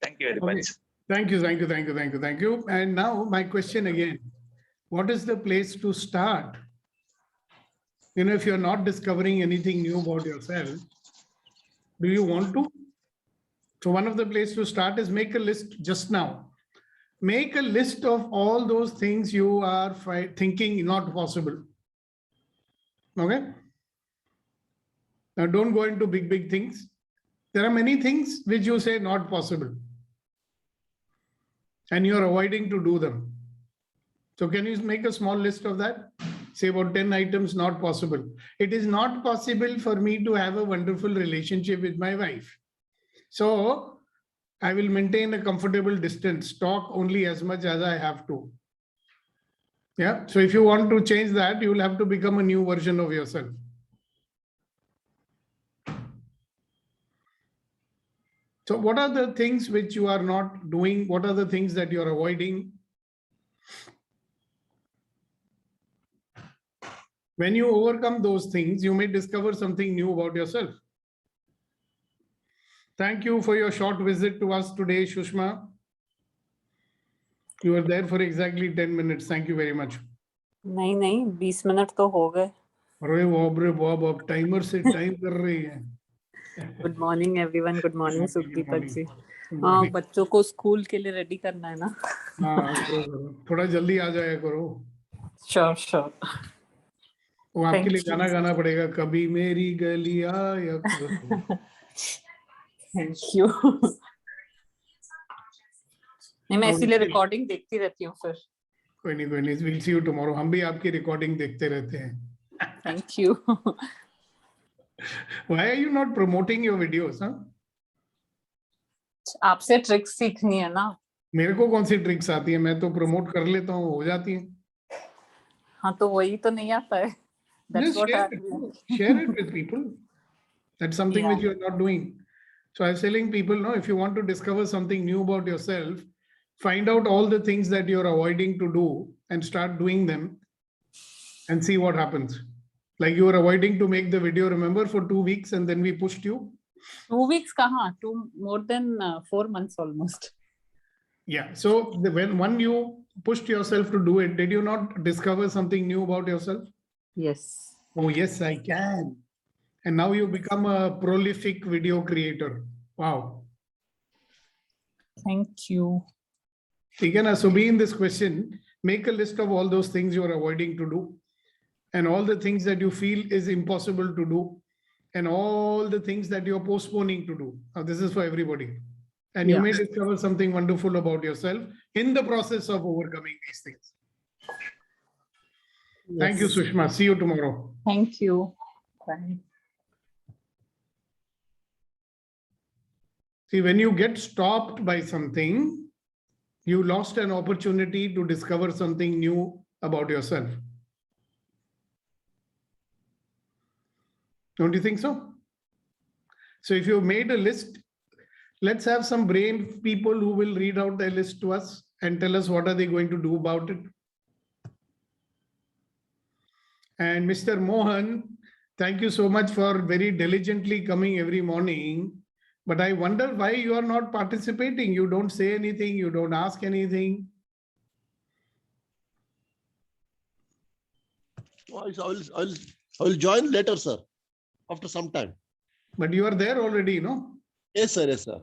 Thank you very much. Thank you. And now my question again, what is the place to start? You know, if you're not discovering anything new about yourself, do you want to? So one of the places to start is make a list just now. Make a list of all those things you are thinking not possible. Okay? Now don't go into big things. There are many things which you say not possible. And you're avoiding to do them. So can you make a small list of that? Say about 10 items not possible. It is not possible for me to have a wonderful relationship with my wife. So I will maintain a comfortable distance, talk only as much as I have to. Yeah. So if you want to change that, you will have to become a new version of yourself. So what are the things which you are not doing? What are the things that you are avoiding? When you overcome those things, you may discover something new about yourself. Thank you for your short visit to us today, Shushma. You were there for exactly 10 minutes. Thank you very much. नहीं 20 minute तो हो गए. अरे बाप रे बाप, अब timer से टाइम कर रही है. Good morning everyone. Good morning Good सुखदीपक morning. जी. Good morning. बच्चों को स्कूल के लिए रेडी करना है ना. हाँ, करो. थोड़ा जल्दी आ जाया करो. Sure sure. वो आपके लिए गाना गाना पड़ेगा, कभी मेरी गली आया करो. Thank you. नहीं मैं इसीलिए रिकॉर्डिंग देखती रहती हूँ फिर. कोई नहीं कोई नहीं. We'll see you tomorrow. हम भी आपकी रिकॉर्डिंग देखते रहते हैं. Thank you. Why are you not promoting your videos? Huh? आपसे ट्रिक्स सीखनी है ना. मेरे को कौन सी ट्रिक्स आती है? मैं तो प्रमोट कर लेता हूँ, हो जाती है. हाँ तो वही तो नहीं आता है. That's what Share it with people. That's something which you are not doing. So I was telling people, no, if you want to discover something new about yourself, find out all the things that you're avoiding to do and start doing them and see what happens. Like you were avoiding to make the video, remember, for 2 weeks, and then we pushed you. 2 weeks kahan? More than 4 months almost. Yeah. So when you pushed yourself to do it, did you not discover something new about yourself? Yes. Oh, yes, I can. And now you become a prolific video creator. Wow. Thank you. Again, so be in this question, make a list of all those things you are avoiding to do and all the things that you feel is impossible to do and all the things that you're postponing to do. Now, this is for everybody. And you may discover something wonderful about yourself in the process of overcoming these things. Yes. Thank you, Sushma. See you tomorrow. Thank you. Bye. See, when you get stopped by something, you lost an opportunity to discover something new about yourself. Don't you think so? So if you made a list, let's have some brave people who will read out their list to us and tell us what are they going to do about it. And Mr. Mohan, thank you so much for very diligently coming every morning. But I wonder why you are not participating. You don't say anything. You don't ask anything. I will join later, sir, after some time. But you are there already, no? Yes, sir. Yes, sir.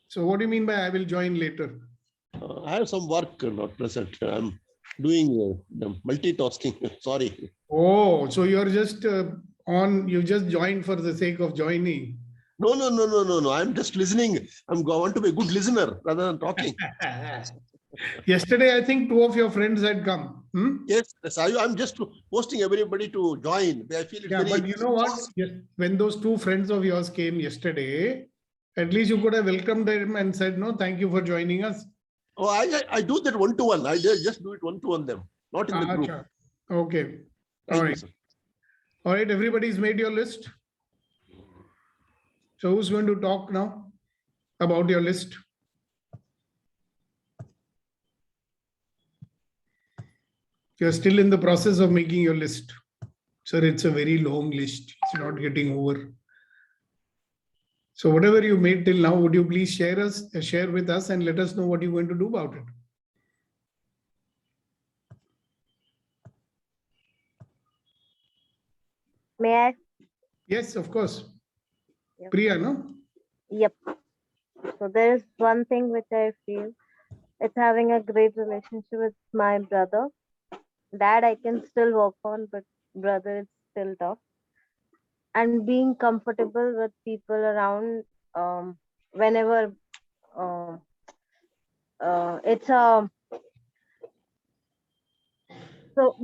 So what do you mean by I will join later? I have some work not present. I'm doing multitasking. Sorry. Oh, so you're just you just joined for the sake of joining. No. I'm just listening. I want to be a good listener rather than talking. Yesterday, I think 2 of your friends had come. Yes, I'm just posting everybody to join. I feel it very... But you know what? When those 2 friends of yours came yesterday, at least you could have welcomed them and said, no, thank you for joining us. Oh, I do that one-to-one. I just do it one-to-one them, not in the group. Okay. All right. All right, everybody's made your list. So who's going to talk now about your list? You're still in the process of making your list. Sir, it's a very long list. It's not getting over. So whatever you made till now, would you please share with us and let us know what you're going to do about it? May I? Yes, of course. Yep. Priya, no? Yep. So there is one thing which I feel, it's having a great relationship with my brother. Dad, I can still work on, but brother, it's still tough. And being comfortable with people around whenever so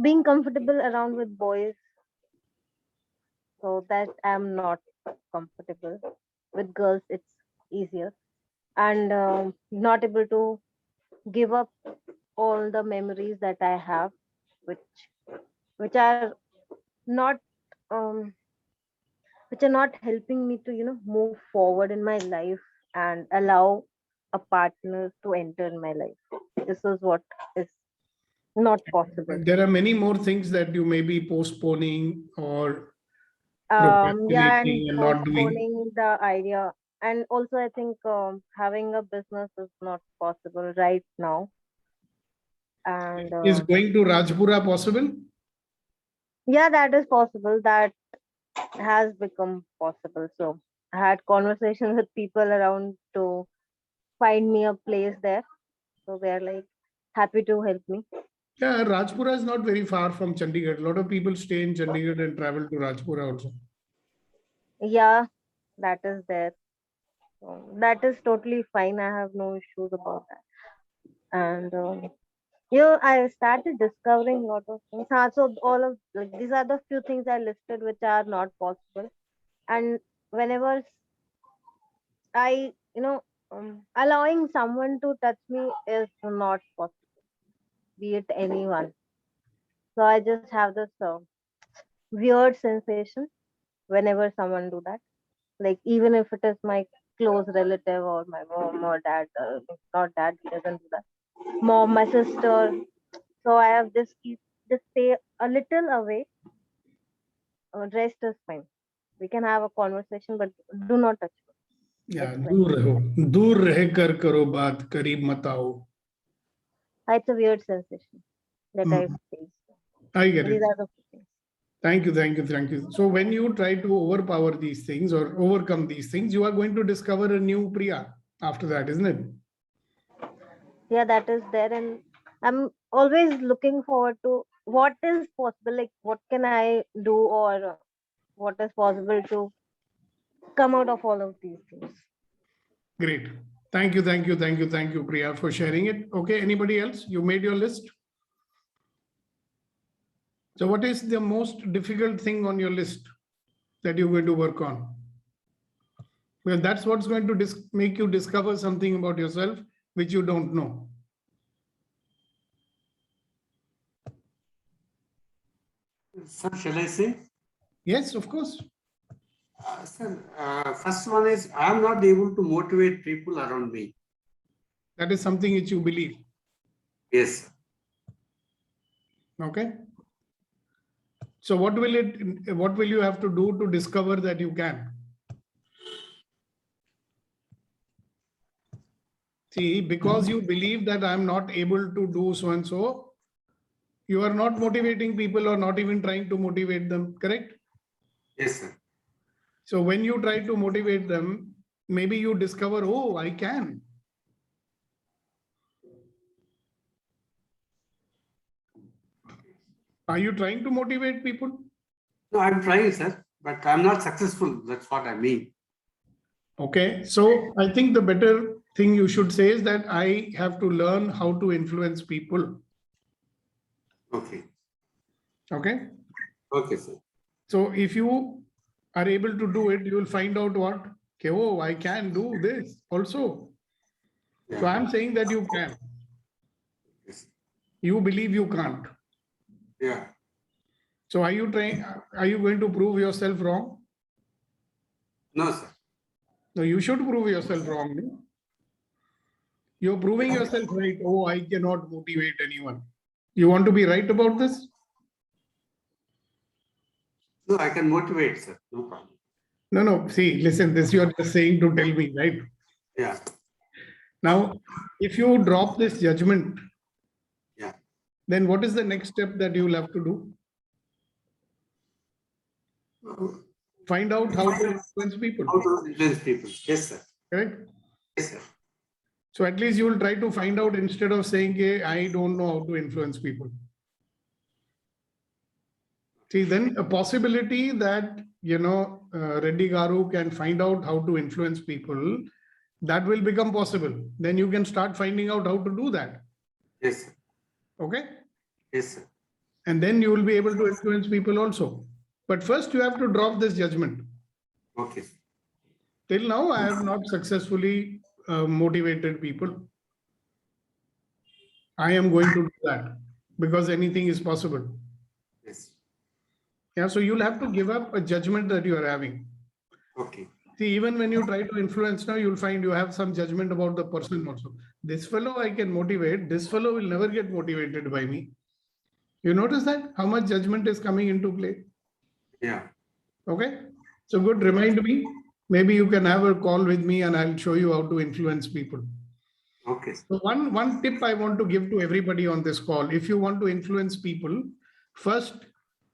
being comfortable around with boys, so that I'm not comfortable with girls, it's easier. and not able to give up all the memories that I have, which are not um, which are not helping me to move forward in my life and allow a partner to enter in my life. This is what is not possible. There are many more things that you may be postponing or Yeah, and procrastinating and not doing. postponing the idea, and also I think having a business is not possible right now. And Is going to Rajpura possible? yeah, that is possible. That has become possible. So I had conversations with people around to find me a place there. So they're like happy to help me. Yeah, Rajpura is not very far from Chandigarh. A lot of people stay in Chandigarh and travel to Rajpura also. Yeah, that is there. So that is totally fine. I have no issues about that. And I started discovering a lot of things. So all of these are the few things I listed which are not possible. And whenever I, allowing someone to touch me is not possible, be it anyone. So I just have this weird sensation whenever someone do that. Like even if it is my close relative or my mom or dad, not dad, he doesn't do that. Mom, my sister. So I have just stay a little away. Rest is fine. We can have a conversation, but do not touch me. Yeah, दूर रहो, दूर रहकर करो बात, करीब मत आओ. It's a weird sensation that I face. I get These it. are the things. Thank you, thank you, thank you. So when you try to overpower these things or overcome these things, you are going to discover a new Priya after that, isn't it? Yeah, that is there, and I'm always looking forward to what is possible. Like, what can I do, or what is possible to come out of all of these things. Great. Thank you, thank you, thank you, thank you, Priya, for sharing it. Okay, anybody else? You made your list? So what is the most difficult thing on your list that you're going to work on? Well, that's what's going to make you discover something about yourself which you don't know. Sir, shall I say? Yes, of course. Sir, first one is I am not able to motivate people around me. That is something which you believe. Yes. Okay. So what will you have to do to discover that you can? See, because you believe that I'm not able to do so and so, you are not motivating people or not even trying to motivate them, correct? Yes, sir. So when you try to motivate them, maybe you discover, oh, I can. Are you trying to motivate people? No, I'm trying, sir, but I'm not successful. That's what I mean. Okay, so I think the better thing you should say is that I have to learn how to influence people. Okay. Okay. Okay, sir. So if you are able to do it, you will find out what? Okay, oh, I can do this also. Yeah. So I'm saying that you can. Yes. You believe you can't. Yeah. So are you going to prove yourself wrong? No, sir. No, you should prove yourself wrong. No? You're proving yourself right. Oh, I cannot motivate anyone. You want to be right about this? No, I can motivate, sir. No problem. No. See, listen, this you're just saying to tell me, right? Yeah. Now, if you drop this judgment, yeah, then what is the next step that you'll have to do? Find out how to influence people. How to influence people. Yes, sir. Correct? Yes, sir. So at least you will try to find out instead of saying, hey, I don't know how to influence people. See, then a possibility that, Reddy Garu can find out how to influence people, that will become possible. Then you can start finding out how to do that. Yes, sir. Okay? Yes, sir. And then you will be able to influence people also. But first you have to drop this judgment. Okay. Till now, I have not successfully motivated people. I am going to do that because anything is possible. Yes. Yeah, so you'll have to give up a judgment that you are having. Okay. See, even when you try to influence now, you'll find you have some judgment about the person also. This fellow I can motivate, this fellow will never get motivated by me. You notice that? How much judgment is coming into play? Yeah. Okay. So good, remind me. Maybe you can have a call with me and I'll show you how to influence people. Okay. So one tip I want to give to everybody on this call, if you want to influence people, first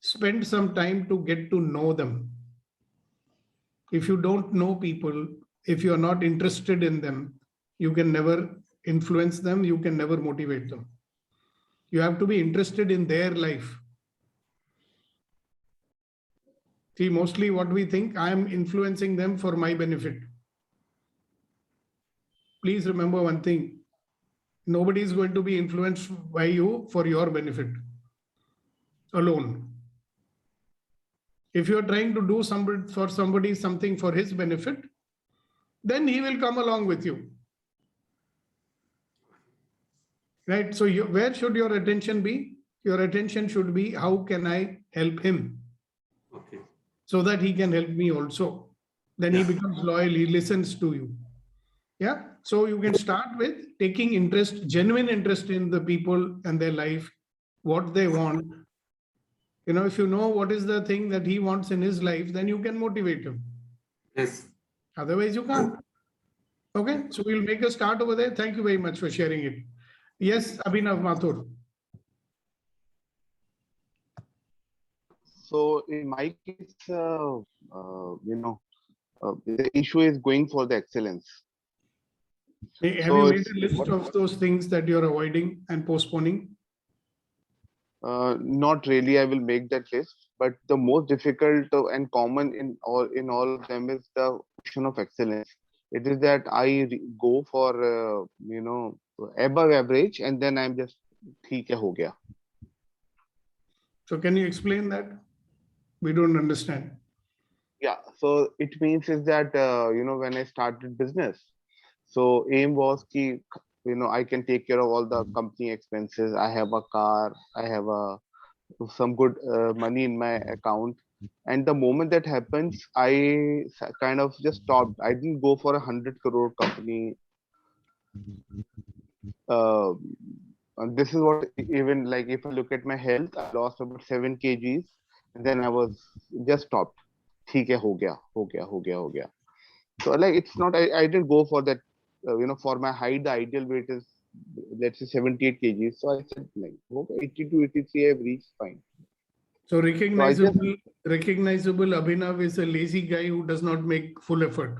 spend some time to get to know them. If you don't know people, if you are not interested in them, you can never influence them, you can never motivate them. You have to be interested in their life. See, mostly what we think, I am influencing them for my benefit. Please remember one thing, nobody is going to be influenced by you for your benefit alone. If you are trying to do something for his benefit, then he will come along with you. Right? So where should your attention be? Your attention should be, how can I help him? Okay. So that he can help me also. Then he becomes loyal, he listens to you. Yeah. So you can start with taking interest, genuine interest in the people and their life, what they want. You know, if you know what is the thing that he wants in his life, then you can motivate him. Yes. Otherwise, you can't. Okay. So we'll make a start over there. Thank you very much for sharing it. Yes, Abhinav Mathur. So in my case, the issue is going for the excellence. Hey, have So you made it's a list of those things that you're avoiding and postponing? not really. I will make that list, but the most difficult and common in all of them is the question of excellence. It is that I go for above average, and then I'm just ठीक है हो गया. So can you explain that? We don't understand. Yeah, so it means is that when I started business, so aim was ki, I can take care of all the company expenses. I have a car, I have some good money in my account, and the moment that happens, I kind of just stopped. I didn't go for 100 crore company. And this is what, even like if I look at my health, I lost about 7 kgs, and then I was just stopped. ठीक है हो गया. So like it's not, I didn't go for that, for my height, the ideal weight is, let's say 78 kgs. So I said like, okay, 82, 83, I've reached, fine. So recognizable Abhinav is a lazy guy who does not make full effort.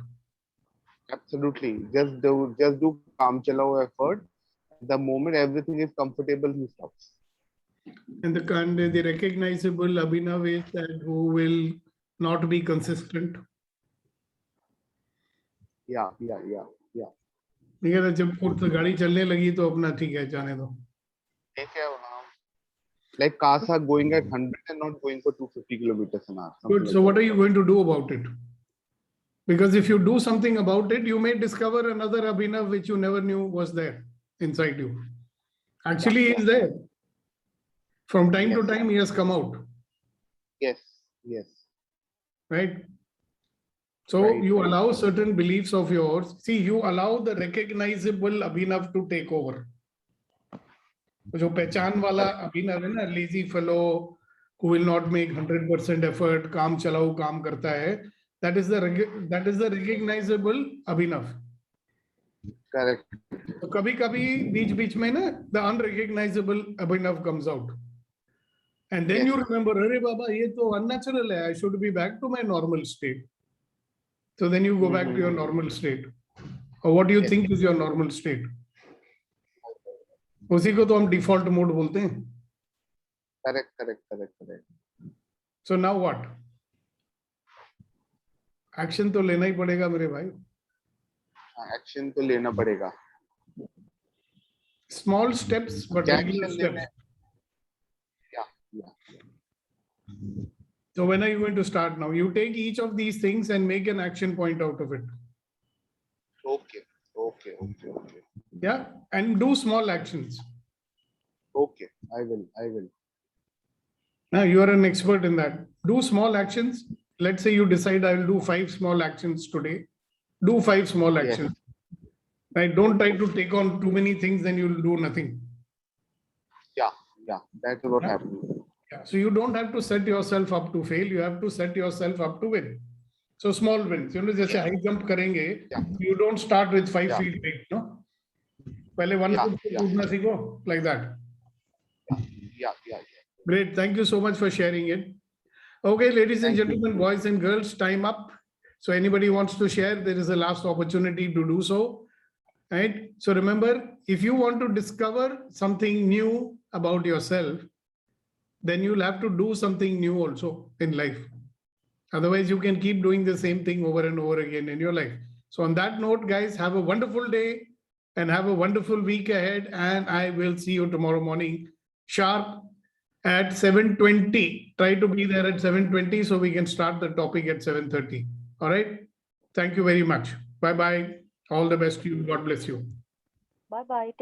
Absolutely. Just do kaam chalao effort. The moment everything is comfortable, he stops. And the recognizable Abhinav is that who will not be consistent. Yeah. ठीक है, जब गाड़ी चलने लगी तो अपना ठीक है जाने दो. Like cars are going at 100 and not going for 250 kilometers an hour. Good. So what are you going to do about it? Because if you do something about it, you may discover another Abhinav which you never knew was there inside you. Actually, he is there. From time to time, he has come out. Yes. Right? So you allow certain beliefs of yours. See, you allow the recognizable Abhinav to take over. जो पहचान वाला अभिनव है ना, lazy fellow who will not make 100% effort, काम चलाओ काम करता है, that is the recognizable Abhinav. Correct. तो कभी-कभी बीच-बीच में ना the unrecognizable Abhinav comes out. And then you remember, अरे बाबा ये तो unnatural है, I should be back to my normal state. So then you go back to your normal state. Or what do you think is your normal state? उसी को तो हम default mode बोलते हैं. Correct. So now what? Action तो लेना ही पड़ेगा मेरे भाई. Action तो लेना पड़ेगा. Small steps, but regular steps. Yeah. So when are you going to start now? You take each of these things and make an action point out of it. Okay. Okay, okay, okay. Yeah, and do small actions. Okay, I will. Now you are an expert in that. Do small actions. Let's say you decide I will do 5 small actions today. Do 5 small Yes. actions. Right? Don't try to take on too many things, then you'll do nothing. Yeah, that's what Yeah. happened. Yeah. So you don't have to set yourself up to fail. You have to set yourself up to win. So small wins. You know, जैसे high jump करेंगे, you don't start with 5 feet big, no? पहले 1 foot से कूदना सीखो, like that. Yeah. Great. Thank you so much for sharing it. Okay, ladies and gentlemen, boys and girls, time up. So anybody wants to share, there is a last opportunity to do so. Right? So remember, if you want to discover something new about yourself, then you'll have to do something new also in life. Otherwise, you can keep doing the same thing over and over again in your life. So on that note, guys, have a wonderful day and have a wonderful week ahead. And I will see you tomorrow morning sharp at 7:20. Try to be there at 7:20 so we can start the topic at 7:30. All right. Thank you very much. Bye-bye. All the best to you. God bless you. Bye bye.